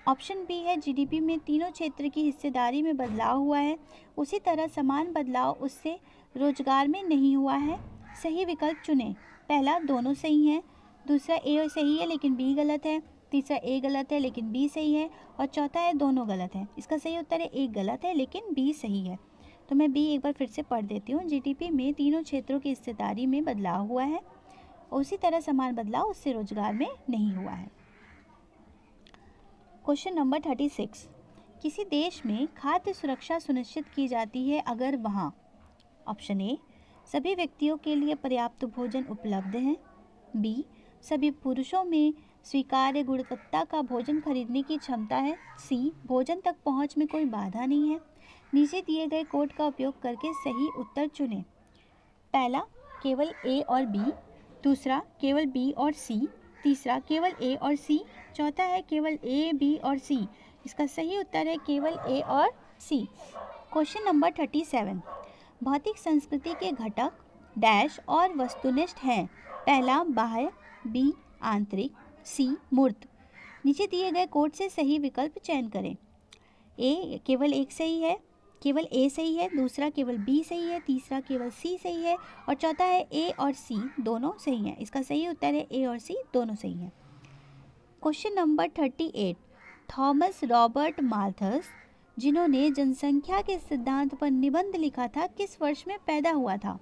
ऑप्शन बी है जीडीपी में तीनों क्षेत्र की हिस्सेदारी में बदलाव हुआ है। उसी तरह समान बदलाव उससे रोजगार में नहीं हुआ है। सही विकल्प चुनें। पहला, दोनों सही हैं। दूसरा, ए सही है लेकिन बी गलत है। तीसरा, ए गलत है लेकिन बी सही है। और चौथा है दोनों गलत है। इसका सही उत्तर है ए गलत है लेकिन बी सही है। तो मैं बी एक बार फिर से पढ़ देती हूँ। जीडीपी में तीनों क्षेत्रों की हिस्सेदारी में बदलाव हुआ है। उसी तरह समान बदलाव उससे रोजगार में नहीं हुआ है। Question number 36। किसी देश में खाद्य सुरक्षा सुनिश्चित की जाती है अगर वहाँ ऑप्शन ए, सभी व्यक्तियों के लिए पर्याप्त भोजन उपलब्ध है। बी, सभी पुरुषों में स्वीकार्य गुणवत्ता का भोजन खरीदने की क्षमता है। सी, भोजन तक पहुँच में कोई बाधा नहीं है। नीचे दिए गए कोड का उपयोग करके सही उत्तर चुनें। पहला, केवल ए और बी। दूसरा, केवल बी और सी। तीसरा, केवल ए और सी। चौथा है केवल ए, बी और सी। इसका सही उत्तर है केवल ए और सी। Question number 37। भौतिक संस्कृति के घटक डैश और वस्तुनिष्ठ हैं। पहला, बाह्य। बी, आंतरिक। सी, मूर्त। नीचे दिए गए कोड से सही विकल्प चयन करें। ए केवल एक सही है, केवल ए सही है। दूसरा, केवल बी सही है। तीसरा, केवल सी सही है। और चौथा है ए और सी दोनों सही हैं। इसका सही उत्तर है ए और सी दोनों सही हैं। Question number 38। Thomas Robert Malthus, जिन्होंने जनसंख्या के सिद्धांत पर निबंध लिखा था, किस वर्ष में पैदा हुआ था?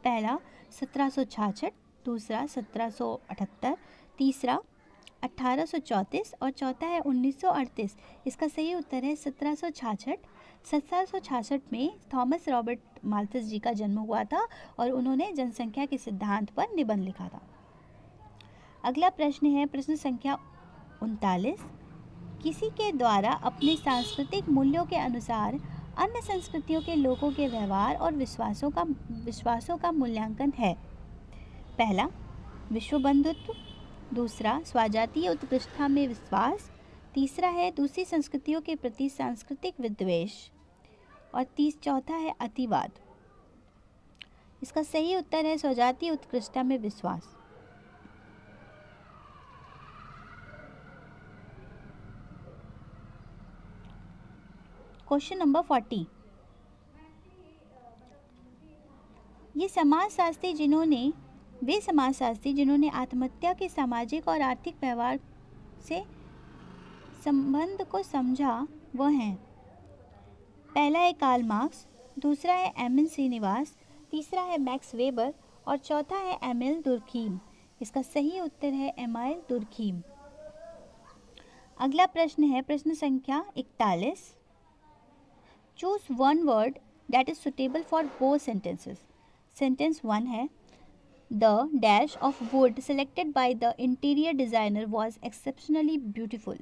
पहला, 1766। दूसरा, 1778। तीसरा, 1834 और चौथा है 1938। इसका सही उत्तर है 1766। 1766 में थॉमस रॉबर्ट माल्थस जी का जन्म हुआ था और उन्होंने जनसंख्या के सिद्धांत पर निबंध लिखा था। अगला प्रश्न है प्रश्न संख्या 39। किसी के द्वारा अपने सांस्कृतिक मूल्यों के अनुसार अन्य संस्कृतियों के लोगों के व्यवहार और विश्वासों का मूल्यांकन है। पहला, विश्व बंधुत्व। दूसरा, स्वजातीय उत्कृष्टता में विश्वास। तीसरा है दूसरी संस्कृतियों के प्रति सांस्कृतिक विद्वेष। और चौथा है अतिवाद। इसका सही उत्तर है स्वजातीय उत्कृष्टता में विश्वास। Question number 40। वे समाजशास्त्री जिन्होंने आत्महत्या के सामाजिक और आर्थिक व्यवहार से संबंध को समझा वह हैं। पहला है कार्ल मार्क्स। दूसरा है एमिल श्रीनिवास। तीसरा है मैक्स वेबर। और चौथा है एमिल दुर्खीम। इसका सही उत्तर है एमिल दुर्खीम। अगला प्रश्न है प्रश्न संख्या 41। Choose one word that is suitable for both sentences. Sentence 1 है, The dash of wood selected by the interior designer was exceptionally beautiful.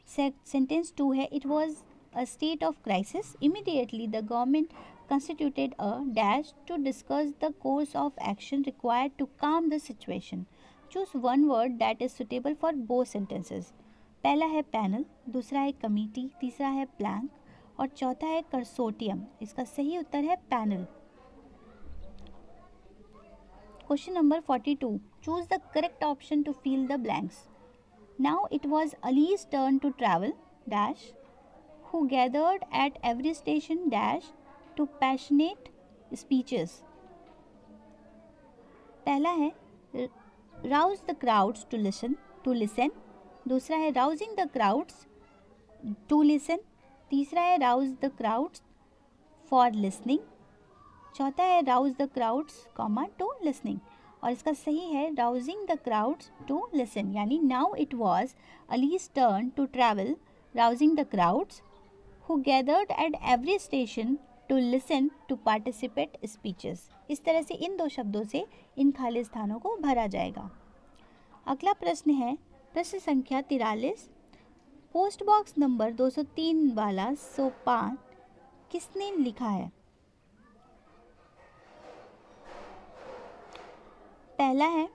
Sentence 2 है, it was a state of crisis. Immediately the government constituted a dash to discuss the course of action required to calm the situation. Choose one word that is suitable for both sentences. पहला है panel, दूसरा है committee, तीसरा है Planck और चौथा है consortium. इसका सही उत्तर है panel. Question number 42. Choose the correct option to fill the blanks. Now it was Ali's turn to travel dash, who gathered at every station dash to passionate speeches. पहला है rouse the crowds to listen. दूसरा है rousing the crowds to listen. तीसरा है rouse the crowds for listening. चौथा है rouse the crowds to listening और इसका सही है rousing the crowds to listen. यानी now it was Ali's turn to travel rousing the crowds who gathered at every station to listen to participate speeches. इस तरह से इन दो शब्दों से इन खाली स्थानों को भरा जाएगा। अगला प्रश्न है प्रश्न संख्या 43। पोस्ट बॉक्स नंबर 203 वाला सोपान किसने लिखा है? पहला है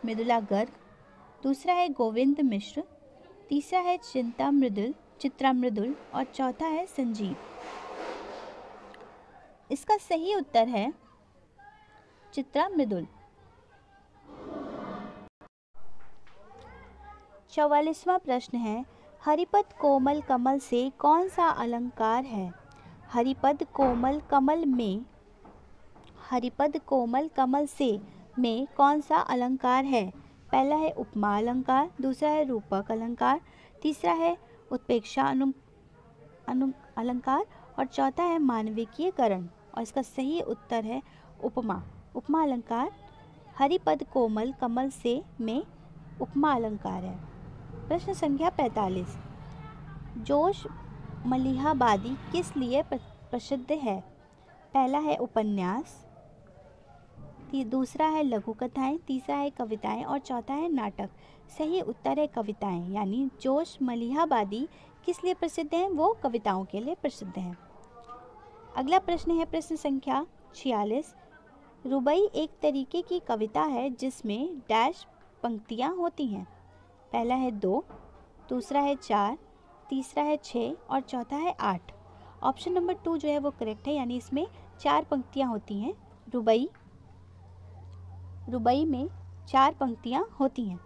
मृदुला गर्ग, दूसरा है गोविंद मिश्र, तीसरा है चित्रा मृदुल और चौथा है संजीव। इसका सही उत्तर है चित्रा मृदुल। 44वां प्रश्न है हरिपद कोमल कमल से कौन सा अलंकार है? हरिपद कोमल कमल से में कौन सा अलंकार है? पहला है उपमा अलंकार, दूसरा है रूपक अलंकार, तीसरा है उत्प्रेक्षा अलंकार और चौथा है मानविकीकरण। और इसका सही उत्तर है उपमा अलंकार। हरिपद कोमल कमल से में उपमा अलंकार है। प्रश्न संख्या 45। जोश मलिहाबादी किस लिए प्रसिद्ध है? पहला है उपन्यास, दूसरा है लघु कथाएं, तीसरा है कविताएं और चौथा है नाटक। सही उत्तर है कविताएं। यानी जोश मलिहाबादी किस लिए प्रसिद्ध हैं? वो कविताओं के लिए प्रसिद्ध हैं। अगला प्रश्न है प्रश्न संख्या 46। रुबाई एक तरीके की कविता है जिसमें डैश पंक्तियां होती हैं। पहला है 2, दूसरा है 4, तीसरा है 6 और चौथा है 8। ऑप्शन नंबर 2 जो है वो करेक्ट है, यानी इसमें 4 पंक्तियां होती हैं। रुबाई में 4 पंक्तियां होती हैं।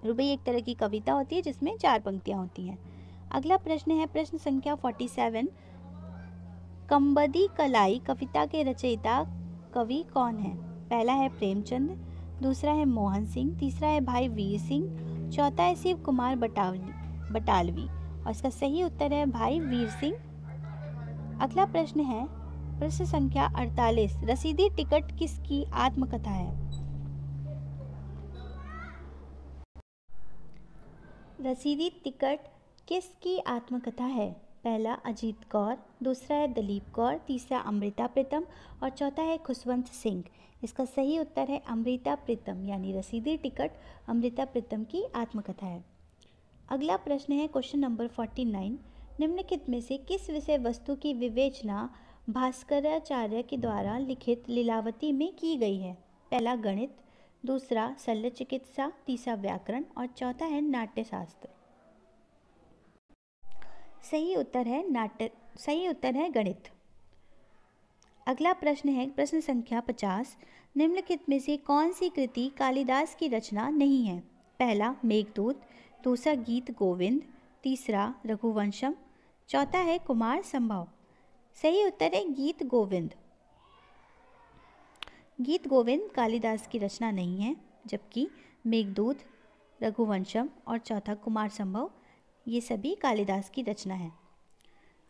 रुबाई एक तरह की कविता होती है जिसमें 4 पंक्तियां होती हैं। अगला प्रश्न है प्रश्न संख्या 47। कंबदी कलाई कविता के रचयिता कवि कौन है? पहला है प्रेमचंद, दूसरा है मोहन सिंह, तीसरा है भाई वीर सिंह, चौथा है शिव कुमार बटालवी और इसका सही उत्तर है भाई वीर सिंह। अगला प्रश्न है प्रश्न संख्या 48। रसीदी टिकट किसकी आत्मकथा है? रसीदी टिकट किसकी आत्मकथा है? पहला अजीत कौर, दूसरा है दलीप कौर, तीसरा अमृता प्रीतम और चौथा है खुशवंत सिंह। इसका सही उत्तर है अमृता प्रीतम, यानी रसीदी टिकट अमृता प्रीतम की आत्मकथा है। अगला प्रश्न है क्वेश्चन नंबर 49। निम्नलिखित में से किस विषय वस्तु की विवेचना भास्कराचार्य के द्वारा लिखित लीलावती में की गई है? पहला गणित, दूसरा शल्य चिकित्सा, तीसरा व्याकरण और चौथा है नाट्यशास्त्र। सही उत्तर है गणित। अगला प्रश्न है प्रश्न संख्या 50। निम्नलिखित में से कौन सी कृति कालिदास की रचना नहीं है? पहला मेघदूत, दूसरा गीत गोविंद, तीसरा रघुवंशम, चौथा है कुमार संभव। सही उत्तर है गीत गोविंद। गीत गोविंद कालिदास की रचना नहीं है, जबकि मेघदूत, रघुवंशम और चौथा कुमार संभव ये सभी कालिदास की रचना है।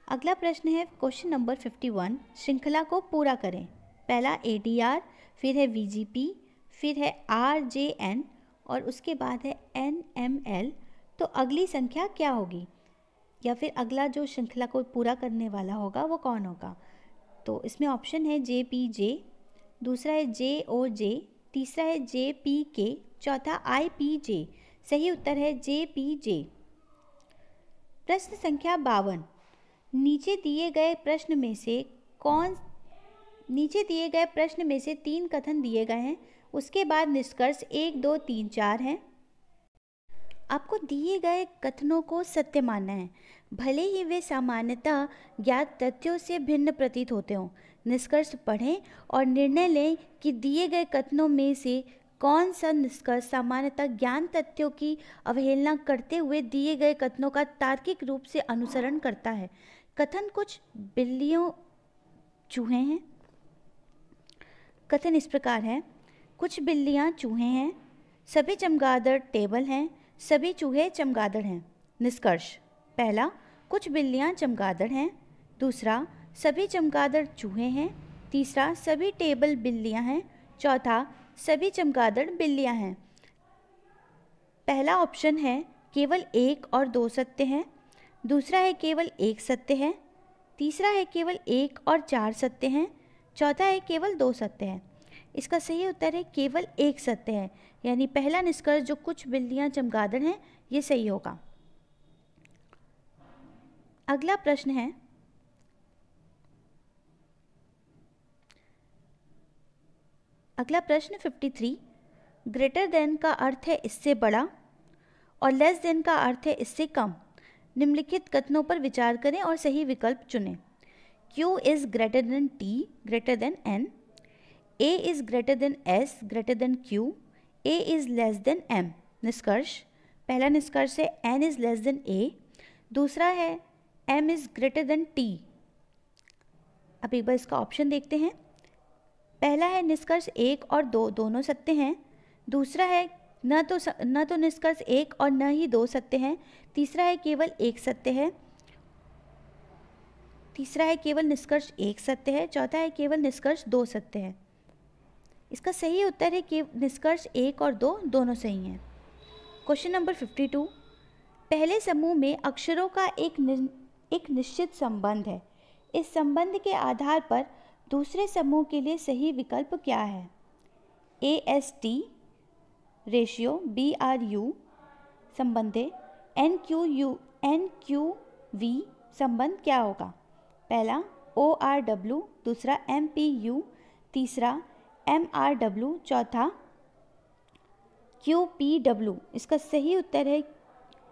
अगला प्रश्न है क्वेश्चन नंबर 51। श्रृंखला को पूरा करें। पहला ADR, फिर है VGP, फिर है RJN और उसके बाद है NML। तो अगली संख्या क्या होगी, या फिर अगला जो श्रृंखला को पूरा करने वाला होगा वो कौन होगा? तो इसमें ऑप्शन है JPJ, दूसरा है JOJ, तीसरा है JPK, चौथा IPJ। सही उत्तर है JPJ। प्रश्न संख्या 52। नीचे दिए गए प्रश्न में से 3 कथन दिए गए हैं, उसके बाद निष्कर्ष 1, 2, 3, 4 हैं। आपको दिए गए कथनों को सत्य मानना है, भले ही वे सामान्यतः ज्ञात तथ्यों से भिन्न प्रतीत होते हों। निष्कर्ष पढ़ें और निर्णय लें कि दिए गए कथनों में से कौन सा निष्कर्ष सामान्यतः ज्ञान तथ्यों की अवहेलना करते हुए दिए गए कथनों का तार्किक रूप से अनुसरण करता है। कथन कुछ बिल्लियों चूहे हैं। कथन इस प्रकार है, कुछ बिल्लियां चूहे हैं, सभी चमगादड़ टेबल हैं, सभी चूहे चमगादड़ हैं। निष्कर्ष, पहला, कुछ बिल्लियां चमगादड़ हैं। दूसरा, सभी चमगादड़ चूहे हैं। तीसरा, सभी टेबल बिल्लियां हैं। चौथा, सभी चमगादड़ बिल्लियां हैं। पहला ऑप्शन है केवल 1 और 2 सत्य हैं। दूसरा है केवल 1 सत्य है। तीसरा है केवल 1 और 4 सत्य हैं। चौथा है केवल 2 सत्य हैं। इसका सही उत्तर है केवल 1 सत्य है, यानी पहला निष्कर्ष जो कुछ बिल्लियां चमगादड़ हैं, ये सही होगा। अगला प्रश्न है, अगला प्रश्न 53। ग्रेटर देन का अर्थ है इससे बड़ा और लेस देन का अर्थ है इससे कम। निम्नलिखित कथनों पर विचार करें और सही विकल्प चुनें। Q is greater than T, greater than N. A is greater than S, greater than Q. A is less than M. निष्कर्ष, पहला निष्कर्ष है N is less than A। दूसरा है M is greater than T। अब एक बार इसका option देखते हैं। पहला है निष्कर्ष 1 और 2 दोनों सत्य हैं। दूसरा है न तो निष्कर्ष 1 और न ही 2 सत्य हैं। तीसरा है केवल 1 सत्य है। तीसरा है केवल निष्कर्ष 1 सत्य है। चौथा है केवल निष्कर्ष 2 सत्य है। इसका सही उत्तर है कि निष्कर्ष 1 और 2 दोनों सही हैं। Question number 52। पहले समूह में अक्षरों का एक निश्चित संबंध है। इस संबंध के आधार पर दूसरे समूह के लिए सही विकल्प क्या है? AST रेशियो BRU संबंध है। NQV संबंध क्या होगा? पहला ORW, दूसरा MPU, तीसरा MRW, चौथा QPW। इसका सही उत्तर है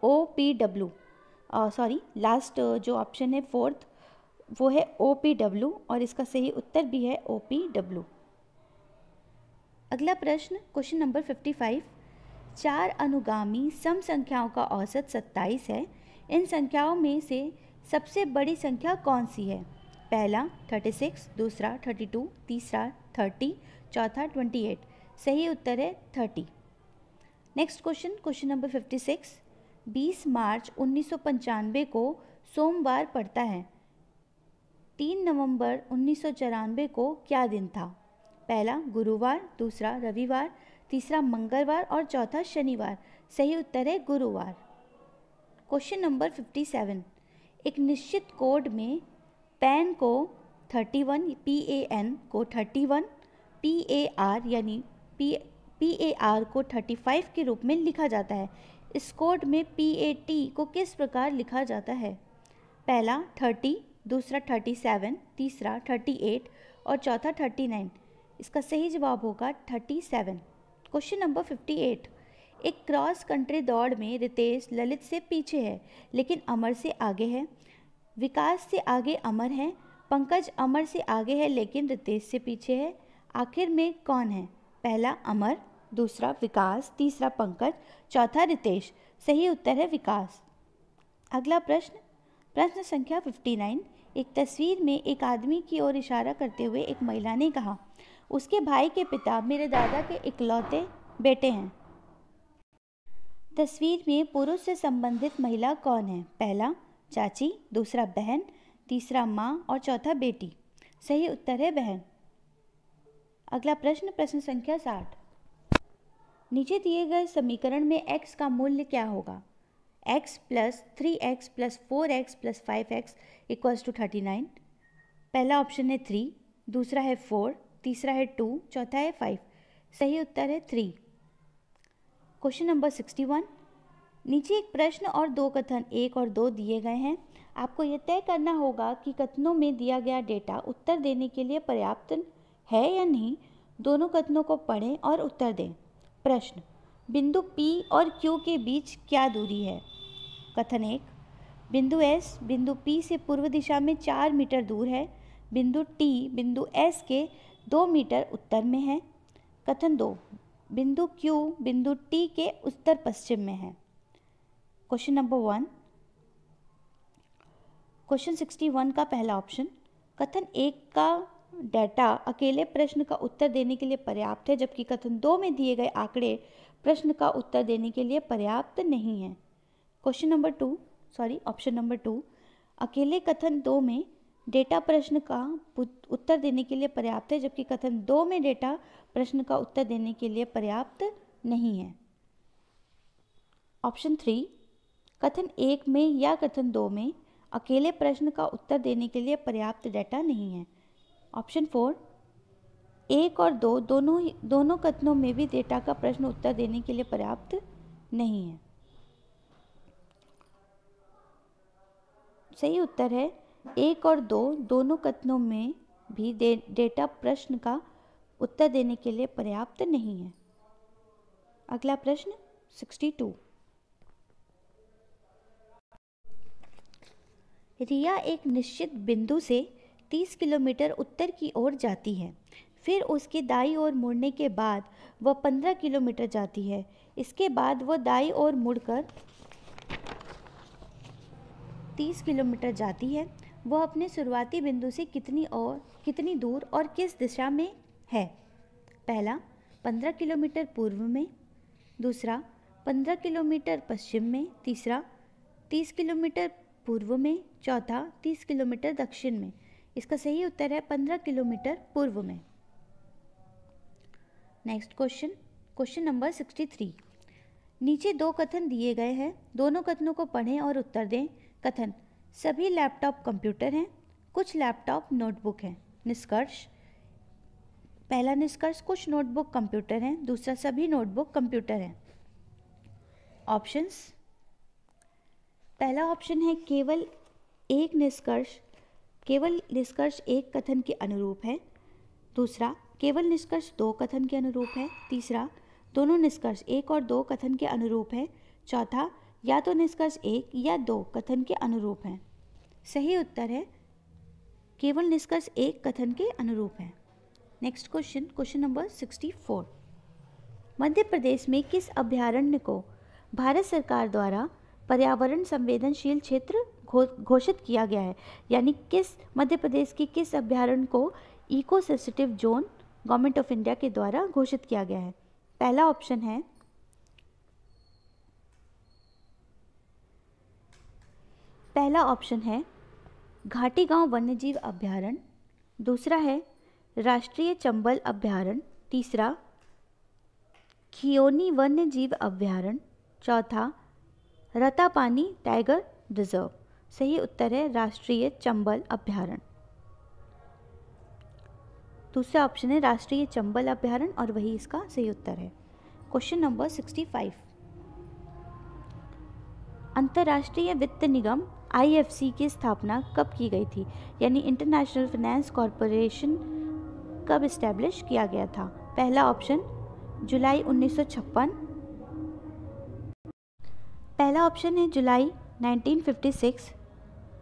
OPW। लास्ट जो ऑप्शन है फोर्थ, वो है OPW और इसका सही उत्तर भी है OPW। अगला प्रश्न, क्वेश्चन नंबर 55। 4 अनुगामी सम संख्याओं का औसत 27 है। इन संख्याओं में से सबसे बड़ी संख्या कौन सी है? पहला 36, दूसरा 32, तीसरा 30, चौथा 28। सही उत्तर है 30। Next question, question number 56। 20 मार्च 1995 को सोमवार पड़ता है। 3 नवंबर 1994 को क्या दिन था? पहला गुरुवार, दूसरा रविवार, तीसरा मंगलवार और चौथा शनिवार। सही उत्तर है गुरुवार। Question number 57। एक निश्चित कोड में पैन को 31, PAN को 31, PAR यानी PAR को 35 के रूप में लिखा जाता है। इस कोड में PAT को किस प्रकार लिखा जाता है? पहला 30, दूसरा 37, तीसरा 38 और चौथा 39। इसका सही जवाब होगा 37। Question number 58। एक क्रॉस कंट्री दौड़ में रितेश ललित से पीछे है लेकिन अमर से आगे है। विकास से आगे अमर है। पंकज अमर से आगे है लेकिन रितेश से पीछे है। आखिर में कौन है? पहला अमर, दूसरा विकास, तीसरा पंकज, चौथा रितेश। सही उत्तर है विकास। अगला प्रश्न, प्रश्न संख्या 59। एक तस्वीर में एक आदमी की ओर इशारा करते हुए एक महिला ने कहा, उसके भाई के पिता मेरे दादा के इकलौते बेटे हैं। तस्वीर में पुरुष से संबंधित महिला कौन है? पहला चाची, दूसरा बहन, तीसरा माँ और चौथा बेटी। सही उत्तर है बहन। अगला प्रश्न, प्रश्न संख्या 60। नीचे दिए गए समीकरण में x का मूल्य क्या होगा? x + 3x + 4x + 5x = 39। पहला ऑप्शन है 3, दूसरा है 4, तीसरा है 2, चौथा है 5। सही उत्तर है 3। Question number 61। नीचे एक प्रश्न और दो कथन 1 और 2 दिए गए हैं। आपको यह तय करना होगा कि कथनों में दिया गया डेटा उत्तर देने के लिए पर्याप्त है या नहीं। दोनों कथनों को पढ़ें और उत्तर दें। प्रश्न, बिंदु P और Q के बीच क्या दूरी है? कथन 1, बिंदु S बिंदु P से पूर्व दिशा में 4 मीटर दूर है। बिंदु T बिंदु S के 2 मीटर उत्तर में है। कथन 2, बिंदु Q बिंदु T के उत्तर पश्चिम में है। क्वेश्चन नंबर 1, क्वेश्चन 61 का पहला ऑप्शन, कथन 1 का डेटा अकेले प्रश्न का उत्तर देने के लिए पर्याप्त है, जबकि कथन 2 में दिए गए आंकड़े प्रश्न का उत्तर देने के लिए पर्याप्त नहीं है। क्वेश्चन नंबर 2, ऑप्शन नंबर 2, अकेले कथन 2 में डेटा प्रश्न का उत्तर देने के लिए पर्याप्त है, जबकि कथन 2 में डेटा प्रश्न का उत्तर देने के लिए पर्याप्त नहीं है। ऑप्शन 3, कथन 1 में या कथन 2 में अकेले प्रश्न का उत्तर देने के लिए पर्याप्त डेटा नहीं है। ऑप्शन 4, 1 और 2 दोनों कथनों में भी डेटा का प्रश्न उत्तर देने के लिए पर्याप्त नहीं है। सही उत्तर है 1 और 2 दोनों कथनों में भी डेटा प्रश्न का उत्तर देने के लिए पर्याप्त नहीं है। अगला प्रश्न 62। रिया एक निश्चित बिंदु से 30 किलोमीटर उत्तर की ओर जाती है। फिर उसके दाईं ओर मुड़ने के बाद वह 15 किलोमीटर जाती है। इसके बाद वह दाईं ओर मुड़कर 30 किलोमीटर जाती है। वह अपने शुरुआती बिंदु से कितनी दूर और किस दिशा में है? पहला, 15 किलोमीटर पूर्व में। दूसरा, 15 किलोमीटर पश्चिम में। तीसरा, 30 किलोमीटर पूर्व में। चौथा, 30 किलोमीटर दक्षिण में। इसका सही उत्तर है 15 किलोमीटर पूर्व में। Next question, question number 63। नीचे 2 कथन दिए गए हैं। दोनों कथनों को पढ़ें और उत्तर दें। कथन, सभी लैपटॉप कंप्यूटर हैं, कुछ लैपटॉप नोटबुक हैं। निष्कर्ष, पहला निष्कर्ष, कुछ नोटबुक कंप्यूटर हैं। दूसरा, सभी नोटबुक कंप्यूटर हैं। ऑप्शंस, पहला ऑप्शन है केवल निष्कर्ष एक कथन के अनुरूप है। दूसरा, केवल निष्कर्ष 2 कथन के अनुरूप है। तीसरा, दोनों निष्कर्ष 1 और 2 कथन के अनुरूप है। चौथा, या तो निष्कर्ष 1 या 2 कथन के अनुरूप है। सही उत्तर है केवल निष्कर्ष 1 कथन के अनुरूप है। Next question, question number 64। Madhya Pradesh में किस अभयारण्य को भारत सरकार द्वारा पर्यावरण संवेदनशील क्षेत्र घोषित किया गया है? यानी मध्य प्रदेश की किस अभयारण्य को eco sensitive zone government of India के द्वारा घोषित किया गया है? पहला ऑप्शन है घाटी गांव वन्यजीव अभयारण्य। दूसरा है राष्ट्रीय चंबल अभयारण्य। तीसरा, खियोनी वन्यजीव अभयारण्य। चौथा, रतापानी टाइगर रिजर्व। सही उत्तर है राष्ट्रीय चंबल अभयारण्य। दूसरा ऑप्शन है राष्ट्रीय चंबल अभयारण्य और वही इसका सही उत्तर है। Question number 65। अंतर्राष्ट्रीय वित्त निगम IFC की स्थापना कब की गई थी? यानी इंटरनेशनल फाइनेंस कॉरपोरेशन कब इस्टेब्लिश किया गया था? पहला ऑप्शन जुलाई 1956। पहला ऑप्शन है जुलाई 1956।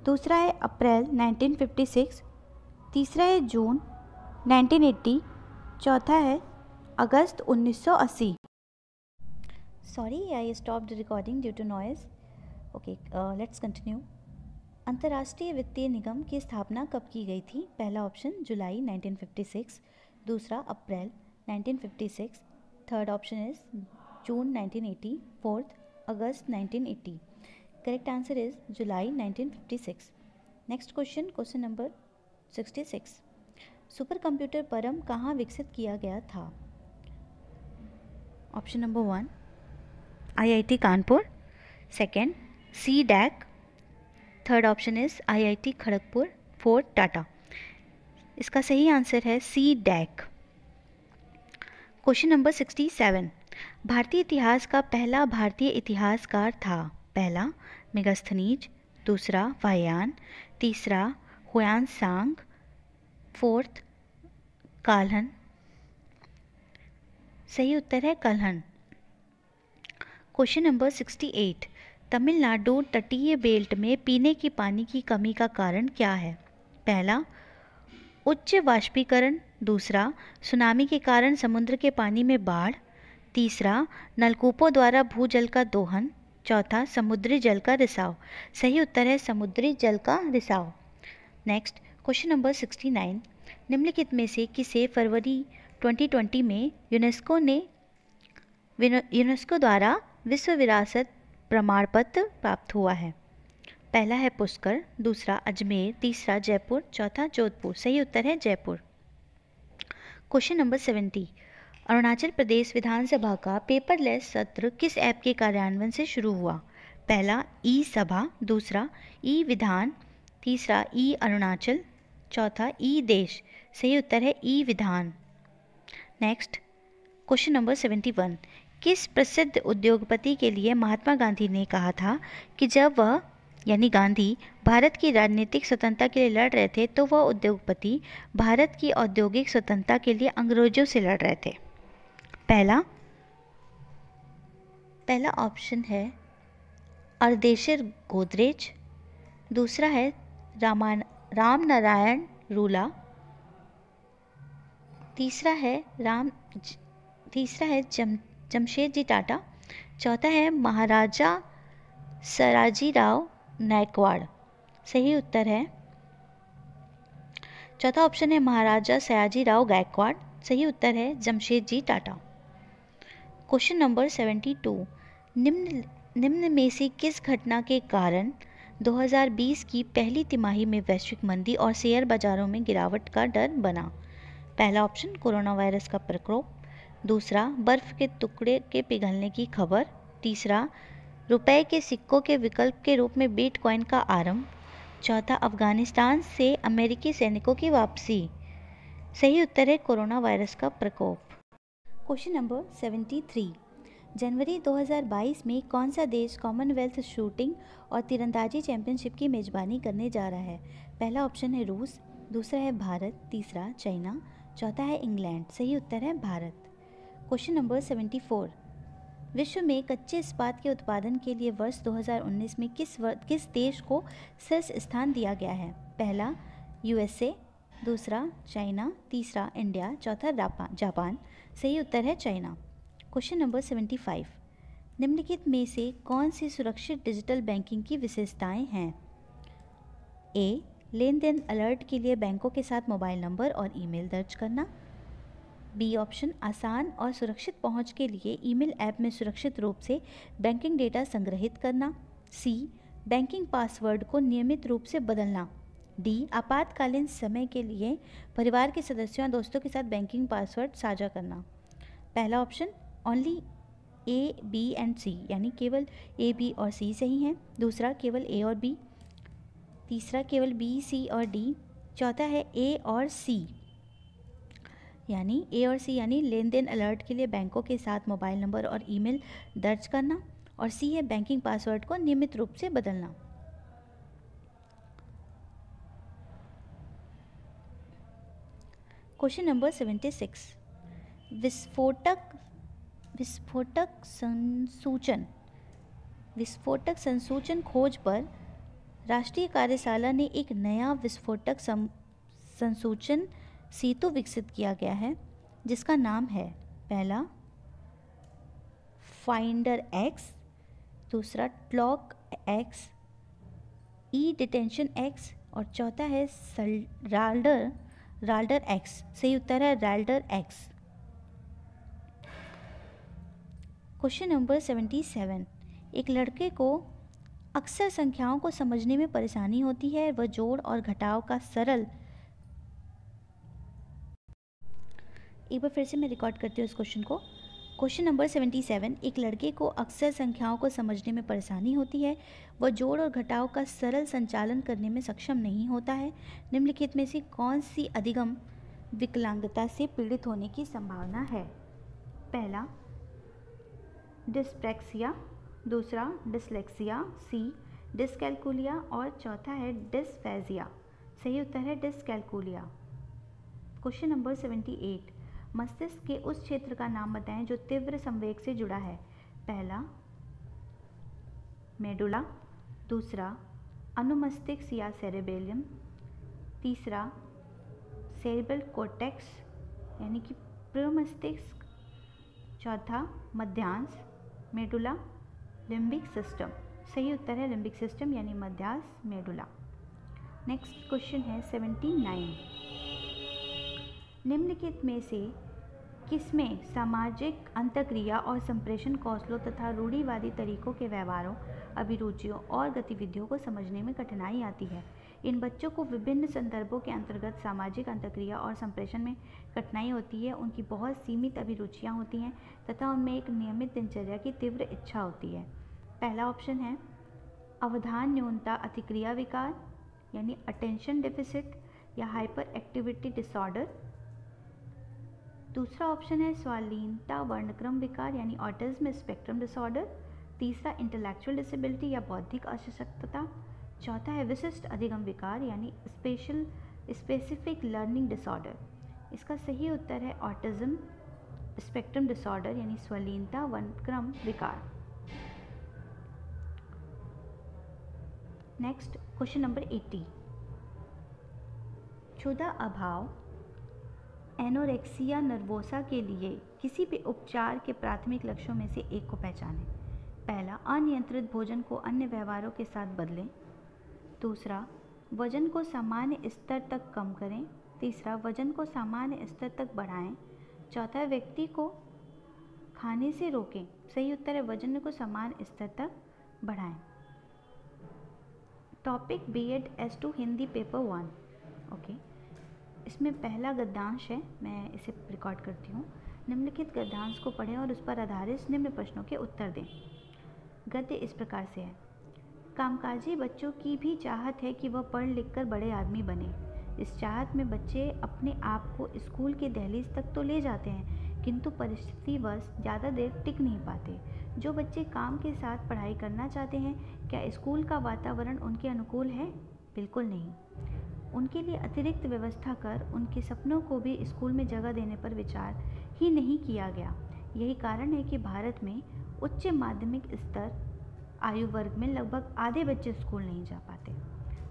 दूसरा है अप्रैल 1956। तीसरा है जून 1980। चौथा है अगस्त 1980। Sorry, I stopped recording due to noise. Okay, let's continue. अंतर्राष्ट्रीय वित्तीय निगम की स्थापना कब की गई थी? पहला ऑप्शन जुलाई 1956। दूसरा अप्रैल 1956। Third option is June 1980। Fourth August 1980। Correct answer is July 1956। Next question, question number 66। Super computer परम कहाँ विकसित किया गया था? Option number 1 IIT Kanpur. Second CDAC। Third option is IIT Kharagpur. Fourth Tata. इसका सही आंसर है CDAC। क्वेश्चन नंबर 67, भारतीय इतिहास का पहला भारतीय इतिहासकार था? पहला मेगास्थनीज, दूसरा वायान, तीसरा हुआन सांग, फोर्थ काल्हन। सही उत्तर है कल्हण। क्वेश्चन नंबर 68, तमिलनाडु तटीय बेल्ट में पीने की पानी की कमी का कारण क्या है? पहला उच्च वाष्पीकरण, दूसरा सुनामी के कारण समुद्र के पानी में बाढ़, तीसरा नलकूपों द्वारा भूजल का दोहन, चौथा समुद्री जल का रिसाव। सही उत्तर है समुद्री जल का रिसाव। नेक्स्ट क्वेश्चन नंबर 69, निम्नलिखित में से किसे फरवरी 2020 में यूनेस्को द्वारा विश्व विरासत प्रमाण पत्र प्राप्त हुआ है? पहला है पुष्कर, दूसरा अजमेर, तीसरा जयपुर, चौथा जोधपुर। सही उत्तर है जयपुर। क्वेश्चन नंबर 70, अरुणाचल प्रदेश विधानसभा का पेपरलेस सत्र किस ऐप के कार्यान्वयन से शुरू हुआ? पहला ई सभा, दूसरा ई विधान, तीसरा ई अरुणाचल, चौथा ई देश। सही उत्तर है ई विधान। नेक्स्ट क्वेश्चन नंबर 71, किस प्रसिद्ध उद्योगपति के लिए महात्मा गांधी ने कहा था कि जब वह यानी गांधी भारत की राजनीतिक स्वतंत्रता के लिए लड़ रहे थे तो वह उद्योगपति भारत की औद्योगिक स्वतंत्रता के लिए अंग्रेजों से लड़ रहे थे? पहला ऑप्शन है अर्देशिर गोदरेज, दूसरा है राम नारायण रूला, तीसरा है जमशेदजी टाटा, चौथा है महाराजा सयाजीराव नायकवाड़। सही उत्तर है चौथा ऑप्शन है महाराजा सयाजीराव गायकवाड़। सही उत्तर है जमशेदजी टाटा। क्वेश्चन नंबर 72, निम्न में से किस घटना के कारण 2020 की पहली तिमाही में वैश्विक मंदी और शेयर बाजारों में गिरावट का डर बना? पहला ऑप्शन कोरोना वायरस का प्रकोप, दूसरा बर्फ के टुकड़े के पिघलने की खबर, तीसरा रुपए के सिक्कों के विकल्प के रूप में बिटकॉइन का आरंभ, चौथा अफगानिस्तान से अमेरिकी सैनिकों की वापसी। सही उत्तर है कोरोना वायरस का प्रकोप। क्वेश्चन नंबर 73, जनवरी 2022 में कौन सा देश कॉमनवेल्थ शूटिंग और तीरंदाजी चैंपियनशिप की मेजबानी करने जा रहा है? पहला ऑप्शन है रूस, दूसरा है भारत, तीसरा चाइना, चौथा है इंग्लैंड। सही उत्तर है भारत। क्वेश्चन नंबर 74, विश्व में कच्चे इस्पात के उत्पादन के लिए वर्ष 2019 में किस देश को शीर्ष स्थान दिया गया है? पहला यूएसए, दूसरा चाइना, तीसरा इंडिया, चौथा जापान। सही उत्तर है चाइना। क्वेश्चन नंबर 75, निम्नलिखित में से कौन सी सुरक्षित डिजिटल बैंकिंग की विशेषताएं हैं? ए, लेन देन अलर्ट के लिए बैंकों के साथ मोबाइल नंबर और ईमेल दर्ज करना। बी ऑप्शन, आसान और सुरक्षित पहुंच के लिए ईमेल ऐप में सुरक्षित रूप से बैंकिंग डेटा संग्रहित करना। सी, बैंकिंग पासवर्ड को नियमित रूप से बदलना। डी, आपातकालीन समय के लिए परिवार के सदस्यों या दोस्तों के साथ बैंकिंग पासवर्ड साझा करना। पहला option only A, B and C, यानी केवल ए, बी और सी सही हैं। दूसरा केवल ए और बी, तीसरा केवल बी, सी और डी, चौथा है ए और सी, यानी ए और सी, यानी लेन देन अलर्ट के लिए बैंकों के साथ मोबाइल नंबर और ईमेल दर्ज करना, और सी है बैंकिंग पासवर्ड को नियमित रूप से बदलना। क्वेश्चन नंबर 76, विस्फोटक संसूचन खोज पर राष्ट्रीय कार्यशाला ने एक नया विस्फोटक संसूचन सेतु विकसित किया गया है जिसका नाम है पहला फाइंडर एक्स, दूसरा ट्लॉक एक्स, ई डिटेंशन एक्स और चौथा है राल्डर एक्स। सही उत्तर है राल्डर एक्स। क्वेश्चन नंबर 77, एक लड़के को अक्सर संख्याओं को समझने में परेशानी होती है, वह जोड़ और घटाव का सरल, एक बार फिर से मैं रिकॉर्ड करती हूँ इस क्वेश्चन को। क्वेश्चन नंबर 77, एक लड़के को अक्सर संख्याओं को समझने में परेशानी होती है, वह जोड़ और घटाव का सरल संचालन करने में सक्षम नहीं होता है। निम्नलिखित में से कौन सी अधिगम विकलांगता से पीड़ित होने की संभावना है? पहला डिस्प्रैक्सिया, दूसरा डिसलेक्सिया, सी डिसकैलकुलिया और चौथा है डिसफेजिया। सही उत्तर है डिसकैलकुलिया। क्वेश्चन नंबर 78, मस्तिष्क के उस क्षेत्र का नाम बताएं जो तीव्र संवेग से जुड़ा है। पहला मेडुला, दूसरा अनुमस्तिष्क या सेरेबेलियम, तीसरा सेरेब्रल कॉर्टेक्स यानी कि प्रमस्तिष्क, चौथा मध्यांश मेडुला लिम्बिक सिस्टम। सही उत्तर है लिम्बिक सिस्टम यानी मध्यांश मेडुला। नेक्स्ट क्वेश्चन है 79, निम्नलिखित में से किसमें सामाजिक अंतःक्रिया और संप्रेषण कौशलों तथा रूढ़िवादी तरीकों के व्यवहारों, अभिरुचियों और गतिविधियों को समझने में कठिनाई आती है। इन बच्चों को विभिन्न संदर्भों के अंतर्गत सामाजिक अंतःक्रिया और संप्रेषण में कठिनाई होती है। उनकी बहुत सीमित अभिरुचियाँ होती हैं तथा उनमें एक नियमित दिनचर्या की तीव्र इच्छा होती है। पहला ऑप्शन है अवधान न्यूनता अतिक्रिया विकार यानी अटेंशन डेफिसिट या हाइपर एक्टिविटी डिसऑर्डर, दूसरा ऑप्शन है स्वालीनता वर्णक्रम विकार यानी ऑटिज्म स्पेक्ट्रम डिसऑर्डर, तीसरा इंटेलेक्चुअल डिसेबिलिटी या बौद्धिक अशक्तता, चौथा है विशिष्ट अधिगम विकार यानी स्पेसिफिक लर्निंग डिसऑर्डर। इसका सही उत्तर है ऑटिज्म स्पेक्ट्रम डिसऑर्डर यानी स्वालीनता वर्णक्रम विकार। नेक्स्ट क्वेश्चन नंबर 80, क्षुधा अभाव एनोरेक्सिया नर्वोसा के लिए किसी भी उपचार के प्राथमिक लक्ष्यों में से एक को पहचानें। पहला अनियंत्रित भोजन को अन्य व्यवहारों के साथ बदलें, दूसरा वजन को सामान्य स्तर तक कम करें, तीसरा वजन को सामान्य स्तर तक बढ़ाएं, चौथा व्यक्ति को खाने से रोकें। सही उत्तर है वजन को सामान्य स्तर तक बढ़ाएं। Topic B.Ed S2 Hindi paper 1। Okay, इसमें पहला गद्यांश है, मैं इसे रिकॉर्ड करती हूँ। निम्नलिखित गद्यांश को पढ़ें और उस पर आधारित निम्न प्रश्नों के उत्तर दें। गद्य इस प्रकार से है, कामकाजी बच्चों की भी चाहत है कि वह पढ़ लिख कर बड़े आदमी बने। इस चाहत में बच्चे अपने आप को स्कूल के दहलीज तक तो ले जाते हैं, किंतु परिस्थितिवश ज़्यादा देर टिक नहीं पाते। जो बच्चे काम के साथ पढ़ाई करना चाहते हैं, क्या स्कूल का वातावरण उनके अनुकूल है? बिल्कुल नहीं। उनके लिए अतिरिक्त व्यवस्था कर उनके सपनों को भी स्कूल में जगह देने पर विचार ही नहीं किया गया। यही कारण है कि भारत में उच्च माध्यमिक स्तर आयु वर्ग में लगभग आधे बच्चे स्कूल नहीं जा पाते।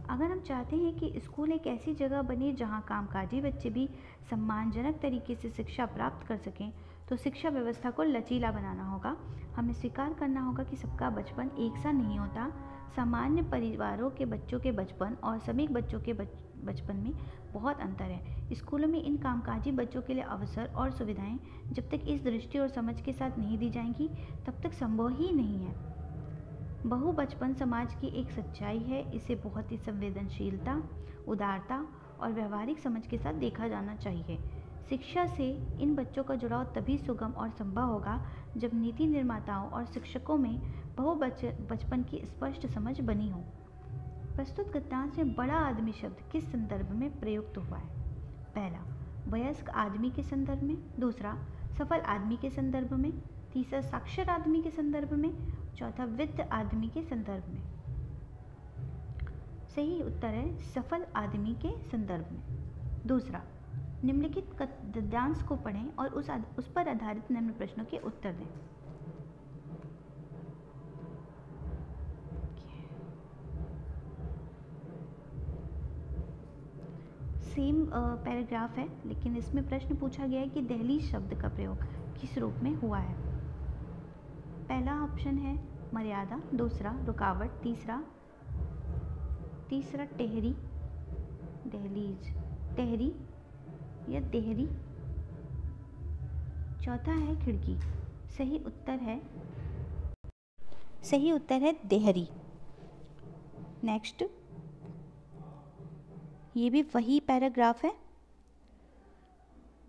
अगर हम चाहते हैं कि स्कूल एक ऐसी जगह बने जहां कामकाजी बच्चे भी सम्मानजनक तरीके से शिक्षा प्राप्त कर सकें, तो शिक्षा व्यवस्था को लचीला बनाना होगा। हमें स्वीकार करना होगा कि सबका बचपन एक सा नहीं होता। सामान्य परिवारों के बच्चों के बचपन और श्रमिक बच्चों के बचपन में बहुत अंतर है। स्कूलों में इन कामकाजी बच्चों के लिए अवसर और सुविधाएं जब तक इस दृष्टि और समझ के साथ नहीं दी जाएंगी, तब तक संभव ही नहीं है। बहु बचपन समाज की एक सच्चाई है। इसे बहुत ही संवेदनशीलता, उदारता और व्यवहारिक समझ के साथ देखा जाना चाहिए। शिक्षा से इन बच्चों का जुड़ाव तभी सुगम और संभव होगा जब नीति निर्माताओं और शिक्षकों में बहु बचपन की स्पष्ट समझ बनी हो। प्रस्तुत गद्यांश में बड़ा आदमी शब्द किस संदर्भ में प्रयुक्त हुआ है? पहला वयस्क आदमी के संदर्भ में, दूसरा सफल आदमी के संदर्भ में, तीसरा साक्षर आदमी के संदर्भ में, चौथा वित्त आदमी के संदर्भ में। सही उत्तर है सफल आदमी के संदर्भ में। दूसरा, निम्नलिखित गद्यांश को पढ़ें और उस पर आधारित निम्न प्रश्नों के उत्तर दें। सेम पैराग्राफ है, लेकिन इसमें प्रश्न पूछा गया है कि दहलीज शब्द का प्रयोग किस रूप में हुआ है। पहला ऑप्शन है मर्यादा, दूसरा रुकावट, तीसरा टेहरी, दहलीज, टेहरी या देहरी, चौथा है खिड़की। सही उत्तर है देहरी। नेक्स्ट, ये भी वही पैराग्राफ है।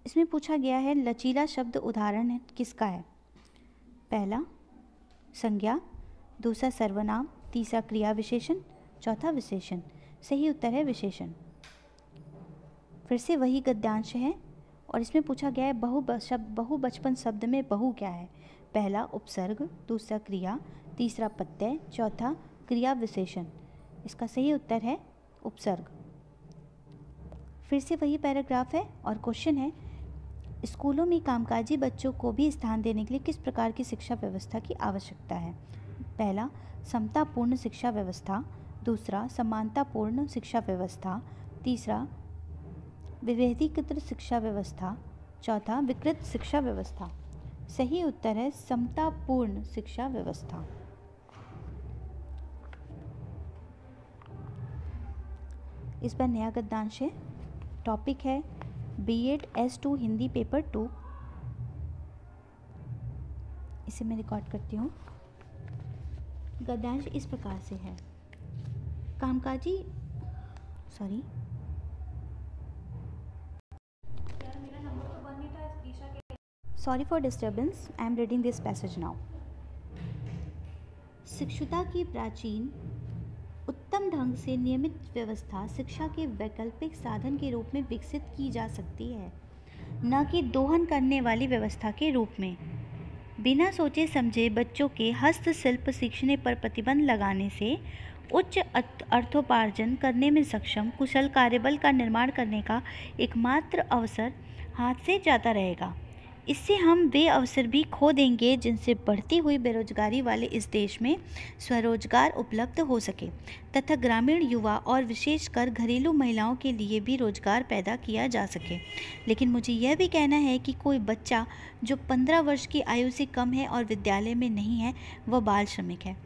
इसमें पूछा गया है लचीला शब्द उदाहरण है किसका है? पहला संज्ञा, दूसरा सर्वनाम, तीसरा क्रिया विशेषण, चौथा विशेषण। सही उत्तर है विशेषण। फिर से वही गद्यांश है और इसमें पूछा गया है बहुवचन शब्द में बहु क्या है। पहला उपसर्ग, दूसरा क्रिया, तीसरा प्रत्यय, चौथा क्रिया विशेषण। इसका सही उत्तर है उपसर्ग। फिर से वही पैराग्राफ है और क्वेश्चन है, स्कूलों में कामकाजी बच्चों को भी स्थान देने के लिए किस प्रकार की शिक्षा व्यवस्था की आवश्यकता है। पहला समतापूर्ण शिक्षा व्यवस्था, दूसरा समानतापूर्ण शिक्षा व्यवस्था, तीसरा विभेदीकृत शिक्षा व्यवस्था, चौथा विकृत शिक्षा व्यवस्था। सही उत्तर है समतापूर्ण शिक्षा व्यवस्था। इस बार नया गद्यांश है, टॉपिक है B.Ed S2 हिंदी पेपर 2। इसे मैं रिकॉर्ड करती हूँ। गद्यांश इस प्रकार से है, Sorry for disturbance, I am reading this passage now. शिक्षुता की प्राचीन उत्तम ढंग से नियमित व्यवस्था शिक्षा के वैकल्पिक साधन के रूप में विकसित की जा सकती है, न कि दोहन करने वाली व्यवस्था के रूप में। बिना सोचे समझे बच्चों के हस्तशिल्प सीखने पर प्रतिबंध लगाने से उच्च अर्थोपार्जन करने में सक्षम कुशल कार्यबल का निर्माण करने का एकमात्र अवसर हाथ से जाता रहेगा। इससे हम वे अवसर भी खो देंगे जिनसे बढ़ती हुई बेरोजगारी वाले इस देश में स्वरोजगार उपलब्ध हो सके तथा ग्रामीण युवा और विशेषकर घरेलू महिलाओं के लिए भी रोजगार पैदा किया जा सके। लेकिन मुझे यह भी कहना है कि कोई बच्चा जो 15 वर्ष की आयु से कम है और विद्यालय में नहीं है, वह बाल श्रमिक है।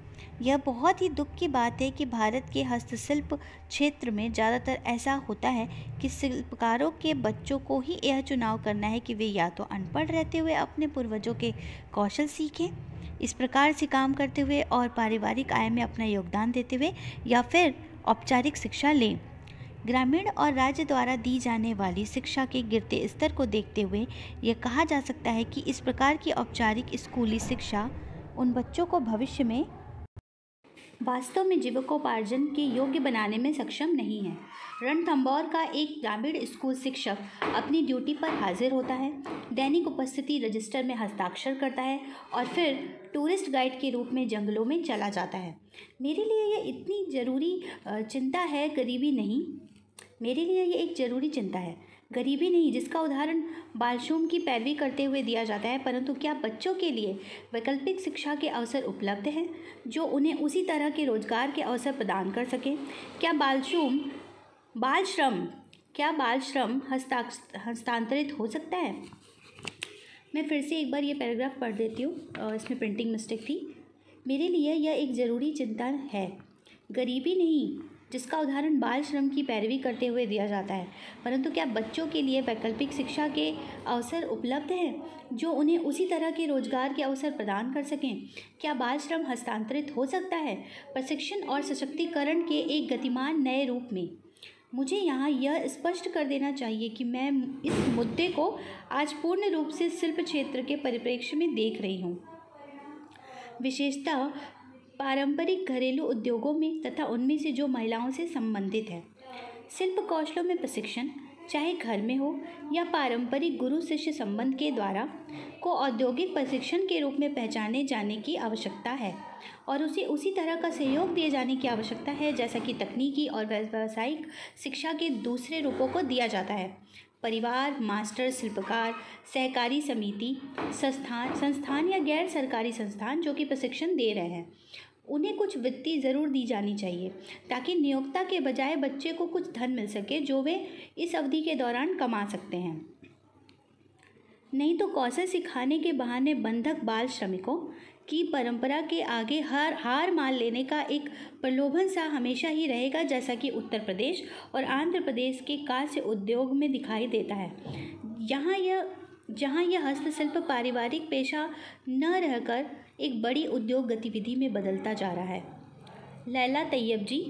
यह बहुत ही दुख की बात है कि भारत के हस्तशिल्प क्षेत्र में ज़्यादातर ऐसा होता है कि शिल्पकारों के बच्चों को ही यह चुनाव करना है कि वे या तो अनपढ़ रहते हुए अपने पूर्वजों के कौशल सीखें, इस प्रकार से काम करते हुए और पारिवारिक आय में अपना योगदान देते हुए, या फिर औपचारिक शिक्षा लें। ग्रामीण और राज्य द्वारा दी जाने वाली शिक्षा के गिरते स्तर को देखते हुए यह कहा जा सकता है कि इस प्रकार की औपचारिक स्कूली शिक्षा उन बच्चों को भविष्य में वास्तव में जीविकोपार्जन के योग्य बनाने में सक्षम नहीं है। रणथंभौर का एक ग्रामीण स्कूल शिक्षक अपनी ड्यूटी पर हाजिर होता है, दैनिक उपस्थिति रजिस्टर में हस्ताक्षर करता है और फिर टूरिस्ट गाइड के रूप में जंगलों में चला जाता है। मेरे लिए यह इतनी ज़रूरी चिंता है, गरीबी नहीं। मेरे लिए यह एक ज़रूरी चिंता है, गरीबी नहीं, जिसका उदाहरण बालश्रम की पैरवी करते हुए दिया जाता है। परंतु क्या बच्चों के लिए वैकल्पिक शिक्षा के अवसर उपलब्ध हैं जो उन्हें उसी तरह के रोजगार के अवसर प्रदान कर सकें? क्या बाल श्रम हस्तांतरित हो सकता है? मैं फिर से एक बार ये पैराग्राफ पढ़ देती हूँ, इसमें प्रिंटिंग मिस्टेक थी। मेरे लिए यह एक ज़रूरी चिंता है, गरीबी नहीं, जिसका उदाहरण बाल श्रम की पैरवी करते हुए दिया जाता है। परंतु क्या बच्चों के लिए वैकल्पिक शिक्षा के अवसर उपलब्ध हैं जो उन्हें उसी तरह के रोजगार के अवसर प्रदान कर सकें? क्या बाल श्रम हस्तांतरित हो सकता है प्रशिक्षण और सशक्तिकरण के एक गतिमान नए रूप में? मुझे यहाँ यह स्पष्ट कर देना चाहिए कि मैं इस मुद्दे को आज पूर्ण रूप से शिल्प क्षेत्र के परिप्रेक्ष्य में देख रही हूँ, विशेषतः पारंपरिक घरेलू उद्योगों में तथा उनमें से जो महिलाओं से संबंधित है। शिल्प कौशलों में प्रशिक्षण, चाहे घर में हो या पारंपरिक गुरु शिष्य संबंध के द्वारा, को औद्योगिक प्रशिक्षण के रूप में पहचाने जाने की आवश्यकता है और उसे उसी तरह का सहयोग दिए जाने की आवश्यकता है जैसा कि तकनीकी और व्यावसायिक शिक्षा के दूसरे रूपों को दिया जाता है। परिवार, मास्टर, शिल्पकार, सहकारी समिति, संस्थान या गैर सरकारी संस्थान जो कि प्रशिक्षण दे रहे हैं, उन्हें कुछ वित्तीय ज़रूर दी जानी चाहिए ताकि नियोक्ता के बजाय बच्चे को कुछ धन मिल सके जो वे इस अवधि के दौरान कमा सकते हैं। नहीं तो कौशल सिखाने के बहाने बंधक बाल श्रमिकों की परंपरा के आगे हार मान लेने का एक प्रलोभन सा हमेशा ही रहेगा, जैसा कि उत्तर प्रदेश और आंध्र प्रदेश के कांस्य उद्योग में दिखाई देता है, जहाँ यह हस्तशिल्प पारिवारिक पेशा न रहकर एक बड़ी उद्योग गतिविधि में बदलता जा रहा है। Laila Tyabji,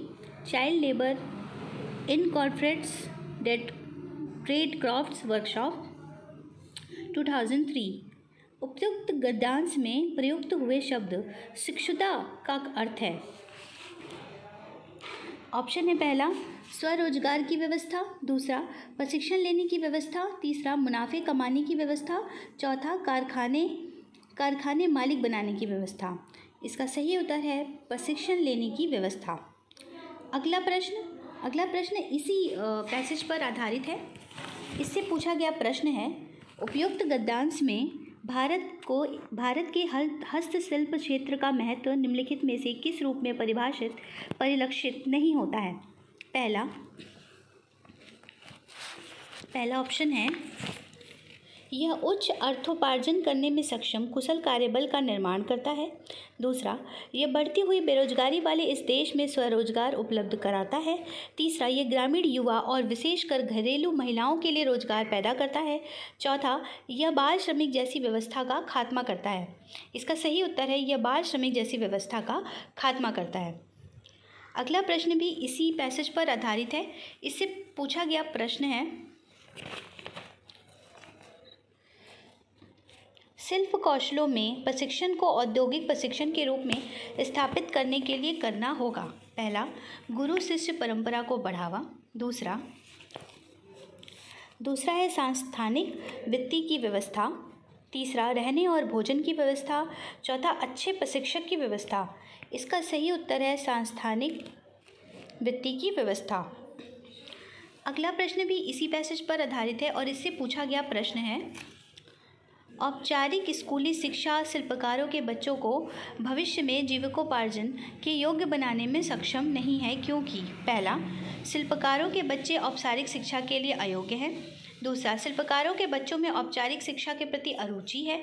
child labour incorporates trade crafts workshop 2003। उपयुक्त गद्यांश में प्रयुक्त हुए शब्द शिक्षुता का अर्थ है। ऑप्शन है पहला स्वरोजगार की व्यवस्था, दूसरा प्रशिक्षण लेने की व्यवस्था, तीसरा मुनाफे कमाने की व्यवस्था, चौथा कारखाने मालिक बनाने की व्यवस्था। इसका सही उत्तर है प्रशिक्षण लेने की व्यवस्था। अगला प्रश्न इसी पैसेज पर आधारित है। इससे पूछा गया प्रश्न है, उपयुक्त गद्यांश में भारत के हस्तशिल्प क्षेत्र का महत्व निम्नलिखित में से किस रूप में परिलक्षित नहीं होता है। पहला ऑप्शन है, यह उच्च अर्थोपार्जन करने में सक्षम कुशल कार्यबल का निर्माण करता है। दूसरा, यह बढ़ती हुई बेरोजगारी वाले इस देश में स्वरोजगार उपलब्ध कराता है। तीसरा, यह ग्रामीण युवा और विशेषकर घरेलू महिलाओं के लिए रोजगार पैदा करता है। चौथा, यह बाल श्रमिक जैसी व्यवस्था का खात्मा करता है। इसका सही उत्तर है, यह बाल श्रमिक जैसी व्यवस्था का खात्मा करता है। अगला प्रश्न भी इसी पैसेज पर आधारित है। इससे पूछा गया प्रश्न है, शिल्प कौशलों में प्रशिक्षण को औद्योगिक प्रशिक्षण के रूप में स्थापित करने के लिए करना होगा। पहला, गुरु शिष्य परंपरा को बढ़ावा। दूसरा है सांस्थानिक वित्तीय की व्यवस्था। तीसरा, रहने और भोजन की व्यवस्था। चौथा, अच्छे प्रशिक्षक की व्यवस्था। इसका सही उत्तर है सांस्थानिक वित्तीय की व्यवस्था। अगला प्रश्न भी इसी पैसेज पर आधारित है और इससे पूछा गया प्रश्न है, औपचारिक स्कूली शिक्षा शिल्पकारों के बच्चों को भविष्य में जीविकोपार्जन के योग्य बनाने में सक्षम नहीं है, क्योंकि पहला, शिल्पकारों के बच्चे औपचारिक शिक्षा के लिए अयोग्य हैं। दूसरा, शिल्पकारों के बच्चों में औपचारिक शिक्षा के प्रति अरुचि है।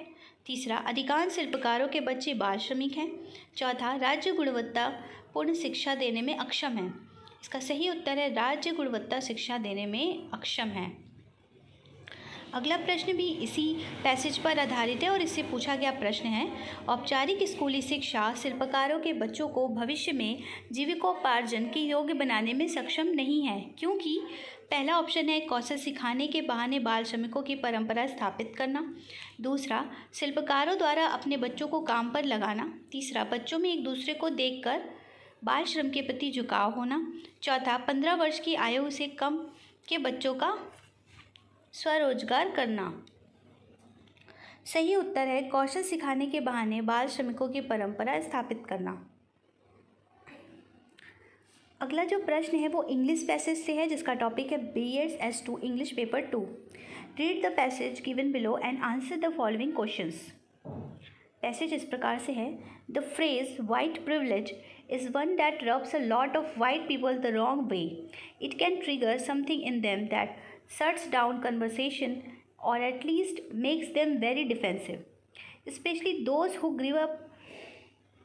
तीसरा, अधिकांश शिल्पकारों के बच्चे बाल श्रमिक हैं। चौथा, राज्य गुणवत्तापूर्ण शिक्षा देने में अक्षम है। इसका सही उत्तर है राज्य गुणवत्ता शिक्षा देने में अक्षम है। अगला प्रश्न भी इसी पैसेज पर आधारित है और इससे पूछा गया प्रश्न है, औपचारिक स्कूली शिक्षा शिल्पकारों के बच्चों को भविष्य में जीविकोपार्जन के योग्य बनाने में सक्षम नहीं है, क्योंकि पहला ऑप्शन है कौशल सिखाने के बहाने बाल श्रमिकों की परंपरा स्थापित करना। दूसरा, शिल्पकारों द्वारा अपने बच्चों को काम पर लगाना। तीसरा, बच्चों में एक दूसरे को देखकर बाल श्रम के प्रति झुकाव होना। चौथा, 15 वर्ष की आयु से कम के बच्चों का स्वरोजगार करना। सही उत्तर है कौशल सिखाने के बहाने बाल श्रमिकों की परंपरा स्थापित करना। अगला जो प्रश्न है वो इंग्लिश पैसेज से है, जिसका टॉपिक है BS2 English paper 2। Read the passage given below and answer the following questions. Passage इस प्रकार से है, the phrase white privilege is one that rubs a lot of white people the wrong way. It can trigger something in them that shuts down conversation or at least makes them very defensive, especially those who grew up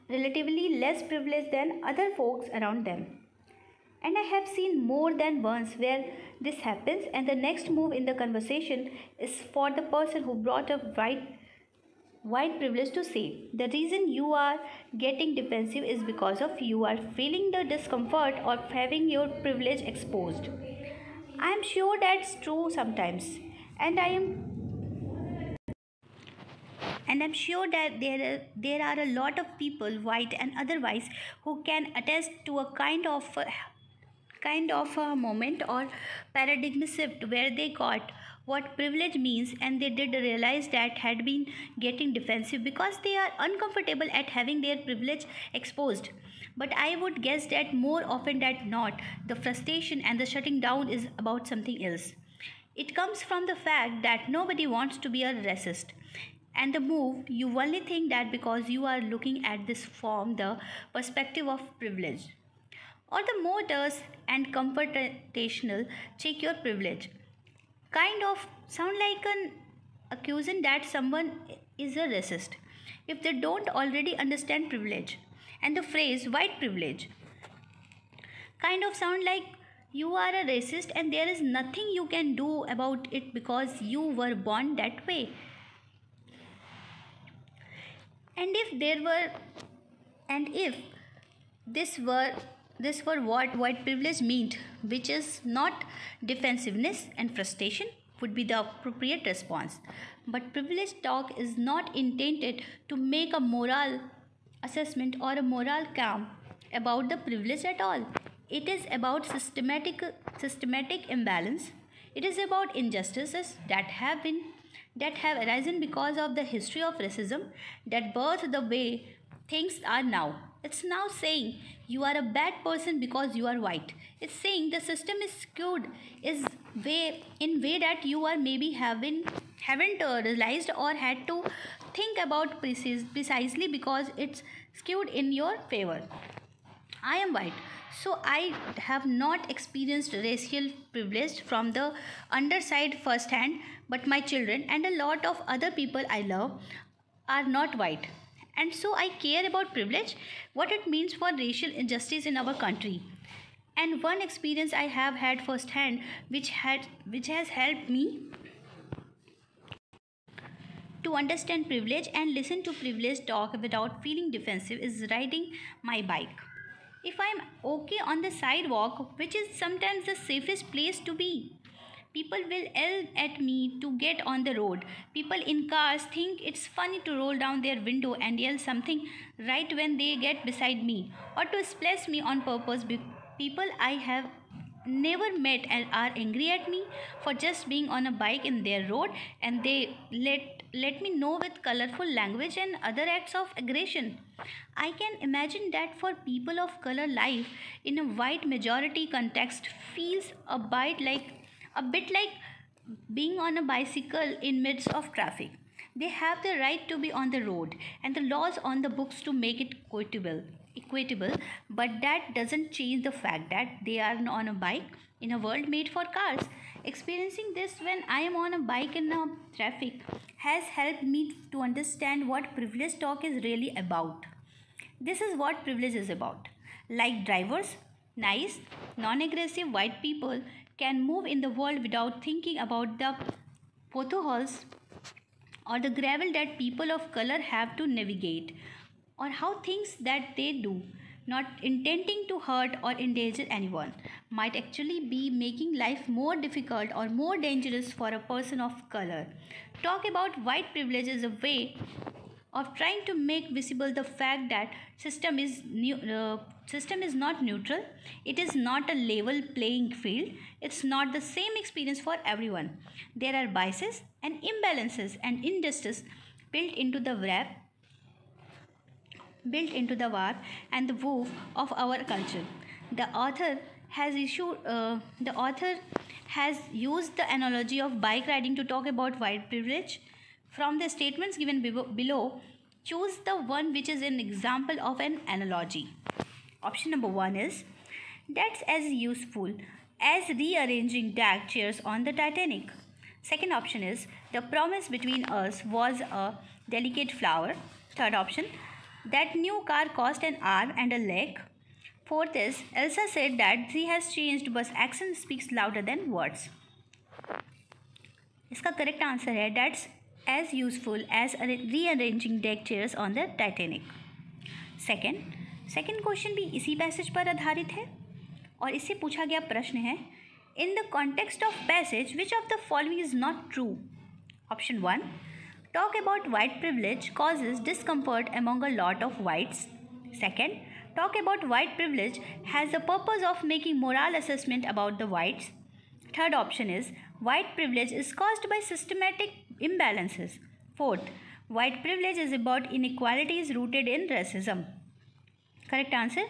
relatively less privileged than other folks around them. And I have seen more than once where this happens and the next move in the conversation is for the person who brought up white privilege to say, the reason you are getting defensive is because of you are feeling the discomfort of having your privilege exposed. I am sure that's true sometimes, and I'm sure that there are a lot of people, white and otherwise, who can attest to a kind of a moment or paradigm shift where they got what privilege means and they did realize that had been getting defensive because they are uncomfortable at having their privilege exposed. But I would guess that more often than not, the frustration and the shutting down is about something else. It comes from the fact that nobody wants to be a racist. And the move, you only think that because you are looking at this from the perspective of privilege. Or the modest and confrontational check your privilege. Kind of sound like an accusation that someone is a racist if they don't already understand privilege. And the phrase white privilege kind of sound like you are a racist and there is nothing you can do about it because you were born that way. And if this were what white privilege meant, which is not defensiveness and frustration, would be the appropriate response. But privilege talk is not intended to make a moral assessment or a moral claim about the privilege at all. It is about systematic imbalance. It is about injustices that have arisen because of the history of racism that birthed the way things are now. It's now saying you are a bad person because you are white. It's saying the system is skewed is way that you are maybe haven't realized or had to think about precisely because it's skewed in your favor. I am white, so I have not experienced racial privilege from the underside firsthand, but my children and a lot of other people I love are not white. And so I care about privilege, what it means for racial injustice in our country. And one experience I have had firsthand which has helped me to understand privilege and listen to privilege talk without feeling defensive is riding my bike. If I'm okay on the sidewalk, which is sometimes the safest place to be, people will yell at me to get on the road. People in cars think it's funny to roll down their window and yell something right when they get beside me, or to splash me on purpose. People I have never met and are angry at me for just being on a bike in their road, and they let me know with colorful language and other acts of aggression. I can imagine that for people of color, life in a white majority context feels a bit like being on a bicycle in midst of traffic. They have the right to be on the road and the laws on the books to make it equitable, but that doesn't change the fact that they are on a bike in a world made for cars. Experiencing this when I am on a bike in a traffic has helped me to understand what privilege talk is really about. This is what privilege is about. Like drivers, nice, non-aggressive white people can move in the world without thinking about the potholes or the gravel that people of color have to navigate, or how things that they do, not intending to hurt or endanger anyone, might actually be making life more difficult or more dangerous for a person of color. Talk about white privilege is a way of trying to make visible the fact that system is not neutral. It is not a level playing field. It's not the same experience for everyone. There are biases and imbalances and injustice built into the warp and the woof of our culture. The author the author has used the analogy of bike riding to talk about white privilege. From the statements given below, choose the one which is an example of an analogy. Option number 1 is, that's as useful as rearranging deck chairs on the Titanic. Second option is, the promise between us was a delicate flower. Third option, that new car cost an arm and a leg. Fourth is, Elsa said that she has changed but action speaks louder than words. इसका correct answer है that's as useful as rearranging deck chairs on the Titanic. Second question भी इसी passage पर आधारित है और इससे पूछा गया प्रश्न है, in the context of passage which of the following is not true. Option 1, talk about white privilege causes discomfort among a lot of whites. Second, talk about white privilege has the purpose of making moral assessment about the whites. Third option is, white privilege is caused by systematic imbalances. Fourth, white privilege is about inequalities rooted in racism. Correct answer,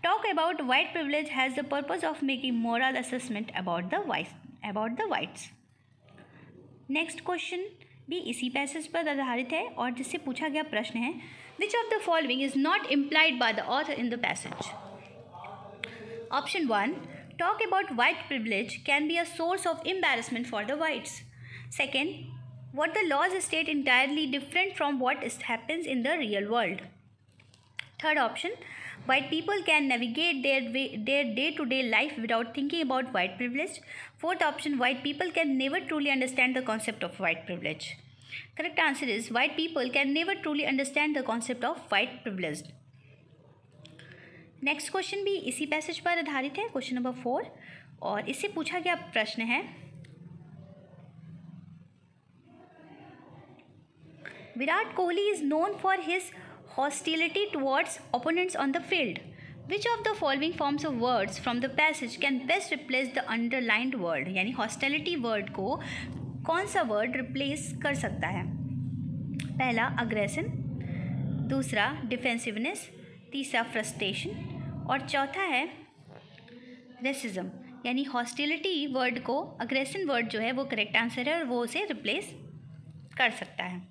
talk about white privilege has the purpose of making moral assessment about the whites. Next question भी इसी passage पर आधारित है और जिससे पूछा गया प्रश्न है, which of the following is not implied by the author in the passage. Option 1, talk about white privilege can be a source of embarrassment for the whites. Second, what the laws state entirely different from what happens in the real world. Third option, white people can navigate their day-to-day life without thinking about white privilege. Fourth option, white people can never truly understand the concept of white privilege. Correct answer is, white people can never truly understand the concept of white privilege. Next question भी इसी passage पर आधारित है, question number 4, और इससे पूछा गया प्रश्न है, Virat Kohli is known for his hostility towards opponents on the field. Which of the following forms of words from the passage can best replace the underlined word, यानी हॉस्टिलिटी वर्ड को कौन सा वर्ड रिप्लेस कर सकता है? पहला अग्रेशन, दूसरा defensiveness, तीसरा फ्रस्ट्रेशन और चौथा है रेसिज्म। यानी हॉस्टिलिटी वर्ड को अग्रेशन वर्ड जो है वो करेक्ट आंसर है और वो उसे रिप्लेस कर सकता है।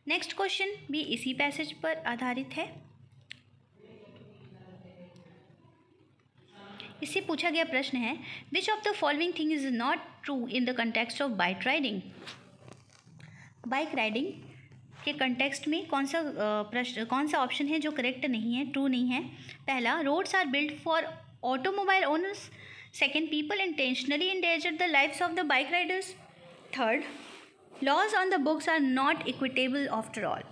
नेक्स्ट क्वेश्चन भी इसी पैसेज पर आधारित है। इससे पूछा गया प्रश्न है which of the following thing is not true in the context of bike riding. Bike riding के कंटेक्स्ट में कौन सा ऑप्शन है जो करेक्ट नहीं है, ट्रू नहीं है? पहला, roads are built for automobile owners. Second, people intentionally endanger the lives of the bike riders. Third, laws on the books are not equitable after all.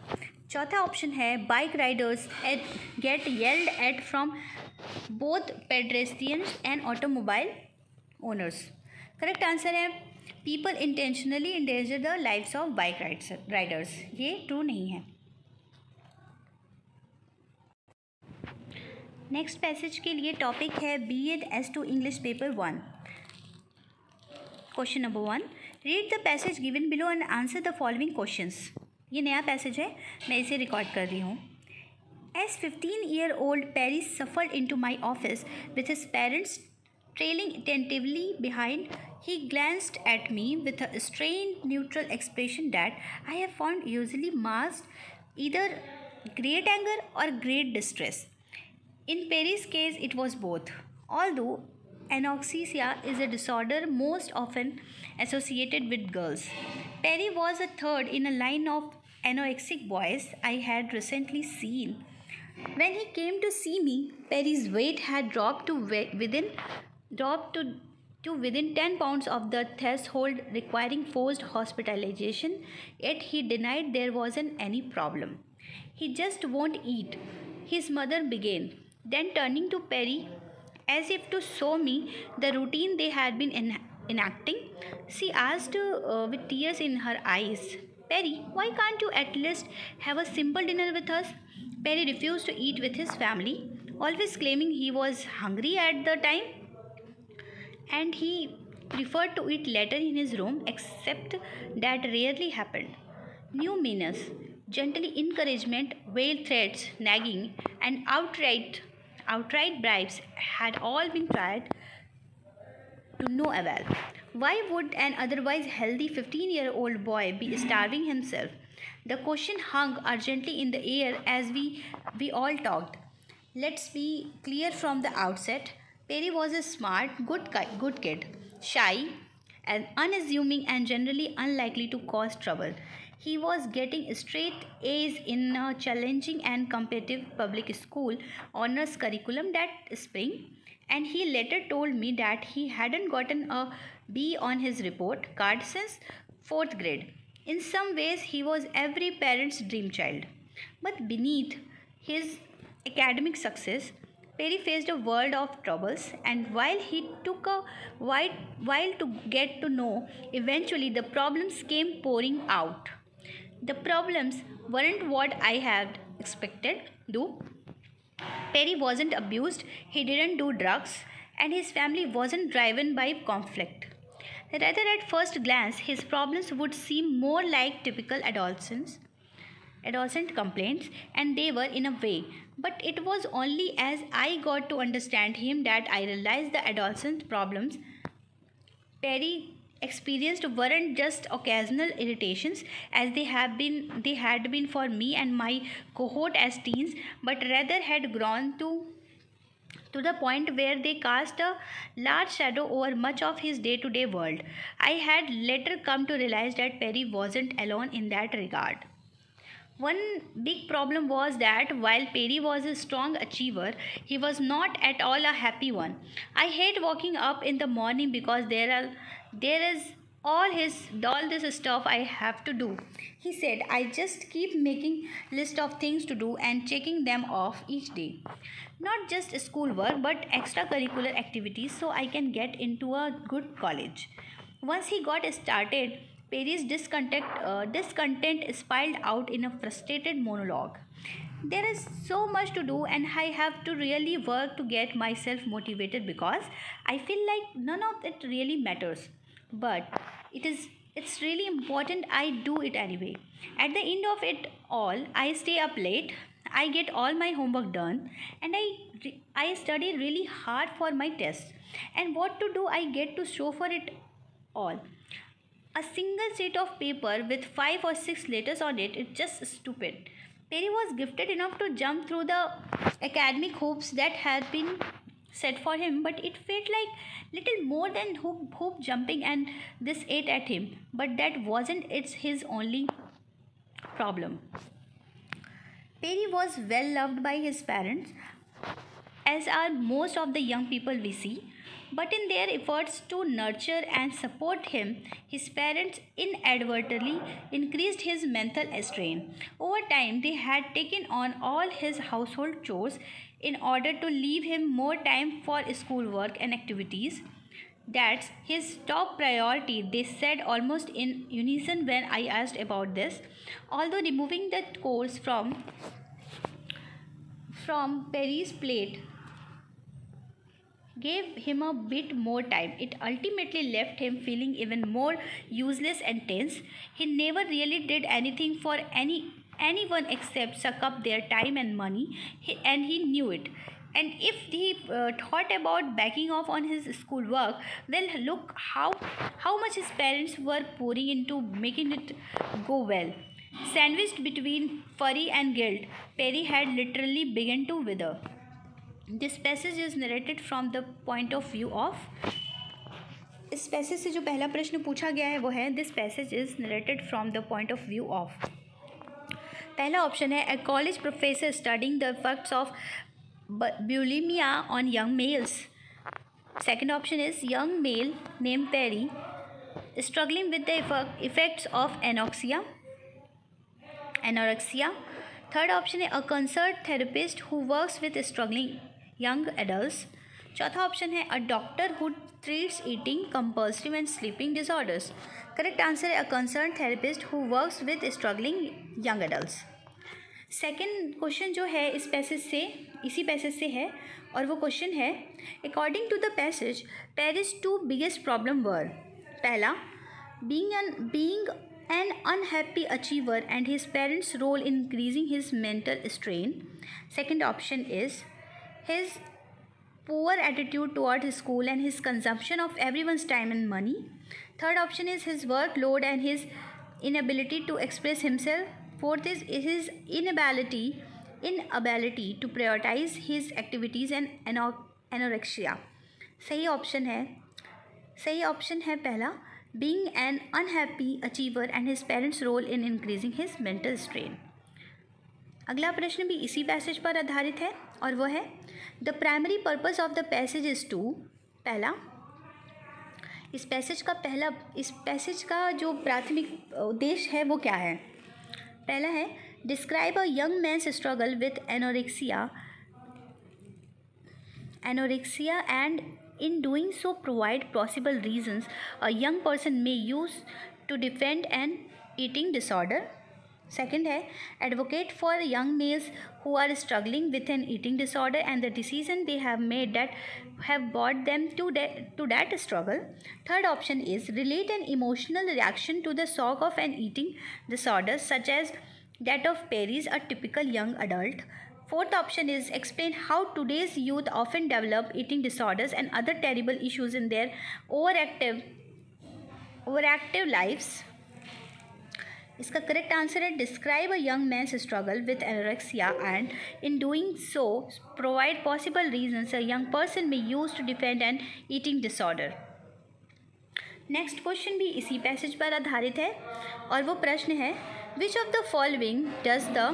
चौथा ऑप्शन है bike riders get yelled at from both pedestrians and automobile owners. Correct answer है people intentionally endanger the lives of bike riders. ये true नहीं है। Next passage के लिए topic है B.Ed S2 English paper 1। Question number 1, read the passage given below and answer the following questions. ये नया passage है, मैं इसे रिकॉर्ड कर रही हूँ। As 15-year-old Perry shuffled into my office with his parents trailing attentively behind, he glanced at me with a strained, neutral expression that I have found usually masked either great anger or great distress. In Perry's case, it was both. Although anorexia is a disorder most often associated with girls, Perry was a third in a line of anorexic boys I had recently seen. When he came to see me, Perry's weight had dropped to within 10 pounds of the threshold requiring forced hospitalization, yet he denied there wasn't any problem. He just won't eat, his mother began. Then turning to Perry, as if to show me the routine they had been enacting, she asked with tears in her eyes, Perry, why can't you at least have a simple dinner with us? Perry refused to eat with his family, always claiming he was hungry at the time and he preferred to eat later in his room, except that rarely happened. New meanness, gentle encouragement, veiled threats, nagging, and outright bribes had all been tried to no avail. Why would an otherwise healthy 15-year-old boy be starving himself? The question hung urgently in the air as we all talked. Let's be clear from the outset. Perry was a smart, good kid, shy and unassuming and generally unlikely to cause trouble. He was getting straight A's in a challenging and competitive public school honors curriculum that spring, and he later told me that he hadn't gotten a B on his report card since 4th grade. In some ways, he was every parent's dream child. But beneath his academic success, Perry faced a world of troubles, and while he took a while to get to know, eventually the problems came pouring out. The problems weren't what I had expected, though. Perry wasn't abused, he didn't do drugs, and his family wasn't driven by conflict. Rather, at first glance, his problems would seem more like typical adolescent complaints, and they were in a way. But it was only as I got to understand him that I realized the adolescent problems Perry experienced weren't just occasional irritations as they had been for me and my cohort as teens, but rather had grown to the point where they cast a large shadow over much of his day-to-day world. I had later come to realize that Perry wasn't alone in that regard. One big problem was that while Perry was a strong achiever, he was not at all a happy one. I hate waking up in the morning because there is all this stuff I have to do. He said, I just keep making list of things to do and checking them off each day. Not just schoolwork but extracurricular activities so I can get into a good college. Once he got started, Perry's discontent spilled out in a frustrated monologue. there is so much to do and I have to really work to get myself motivated because I feel like none of it really matters. But it's really important I do it anyway. At the end of it all, I stay up late, I get all my homework done, and I study really hard for my tests. And what to do I get to show for it all? A single sheet of paper with 5 or 6 letters on it is just stupid. Perry was gifted enough to jump through the academic hoops that had been set for him, but it felt like little more than hoop jumping, and this ate at him. But that wasn't his only problem. Perry was well loved by his parents, as are most of the young people we see. But in their efforts to nurture and support him, his parents inadvertently increased his mental strain. Over time, they had taken on all his household chores in order to leave him more time for schoolwork and activities. That's his top priority, they said almost in unison when I asked about this. Although removing the chores from Perry's plate gave him a bit more time, it ultimately left him feeling even more useless and tense. He never really did anything for anyone except suck up their time and money, and he knew it. And if he thought about backing off on his schoolwork, well, look how much his parents were pouring into making it go well. Sandwiched between worry and guilt, Perry had literally begun to wither. This passage is narrated from the point of view of. इस passage से जो पहला प्रश्न पूछा गया है वो है this passage is narrated from the point of view of. पहला ऑप्शन है a college professor studying the effects of bulimia on young males. Second option is young male named Perry struggling with the effects of anorexia. Third option है a concert therapist who works with struggling young adults. चौथा option है a doctor who treats eating compulsive and sleeping disorders. Correct answer है a concern therapist who works with struggling young adults. Second question जो है इसी passage से है और वो क्वेश्चन है according to the passage Perry's two biggest problem were. पहला, being an unhappy achiever and his parents' role in increasing his mental strain. Second option is his poor attitude toward his school and his consumption of everyone's time and money. Third option is his workload and his inability to express himself. Fourth is his inability to prioritize his activities and anorexia. सही option है पहला, being an unhappy achiever and his parents' role in increasing his mental strain. अगला प्रश्न भी इसी passage पर आधारित है और वह है the primary purpose of the passage is to. पहला, इस पैसेज का जो प्राथमिक उद्देश्य है वो क्या है? पहला है describe a young man's struggle with anorexia and in doing so provide possible reasons a young person may use to defend an eating disorder. Second है advocate for young males who are struggling with an eating disorder and the decision they have made that have brought them to that struggle. Third option is relate an emotional reaction to the shock of an eating disorder such as that of Perry's a typical young adult. Fourth option is explain how today's youth often develop eating disorders and other terrible issues in their overactive lives. इसका correct answer है describe a young man's struggle with anorexia and in doing so provide possible reasons a young person may use to defend an eating disorder. Next question भी इसी passage पर आधारित है और वो प्रश्न है which of the following does the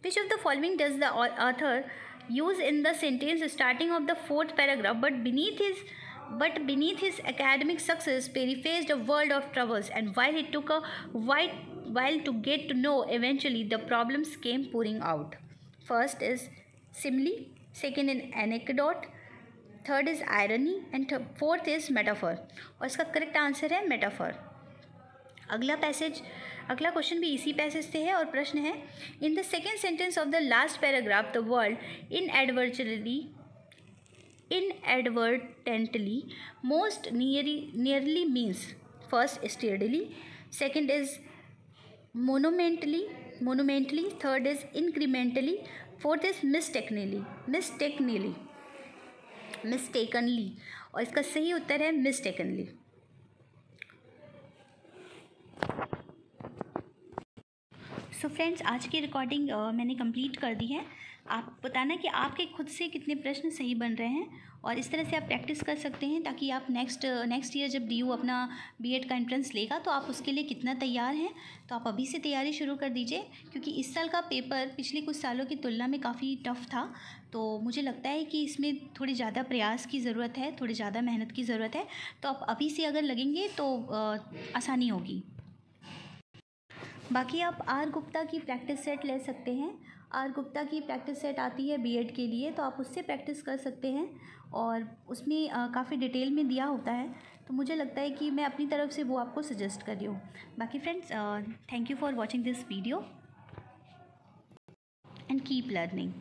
Which of the following does the author use in the sentence starting of the fourth paragraph? But beneath his academic success, Perry faced a world of troubles, and while it took a while to get to know, eventually the problems came pouring out. First is simile, second is anecdote, third is irony and fourth is metaphor, और इसका correct answer है metaphor. अगला question भी इसी passage से है और प्रश्न है, in the second sentence of the last paragraph the word inadvertently most nearly means first steadily, second is monumentally, third is incrementally, fourth is mistakenly, और इसका सही उत्तर है मिस्टेकनली। सो फ्रेंड्स, आज की रिकॉर्डिंग मैंने कंप्लीट कर दी है। आप बताना कि आपके खुद से कितने प्रश्न सही बन रहे हैं, और इस तरह से आप प्रैक्टिस कर सकते हैं ताकि आप नेक्स्ट ईयर जब DU अपना B.Ed का एंट्रेंस लेगा तो आप उसके लिए कितना तैयार हैं। तो आप अभी से तैयारी शुरू कर दीजिए, क्योंकि इस साल का पेपर पिछले कुछ सालों की तुलना में काफ़ी टफ था। तो मुझे लगता है कि इसमें थोड़ी ज़्यादा प्रयास की ज़रूरत है, थोड़ी ज़्यादा मेहनत की ज़रूरत है। तो आप अभी से अगर लगेंगे तो आसानी होगी। बाकी आप आर गुप्ता की प्रैक्टिस सेट ले सकते हैं। आर गुप्ता की प्रैक्टिस सेट आती है B.Ed के लिए, तो आप उससे प्रैक्टिस कर सकते हैं, और उसमें काफ़ी डिटेल में दिया होता है। तो मुझे लगता है कि मैं अपनी तरफ से वो आपको सजेस्ट कर रही हूँ। बाकी friends, thank you for watching this video and keep learning.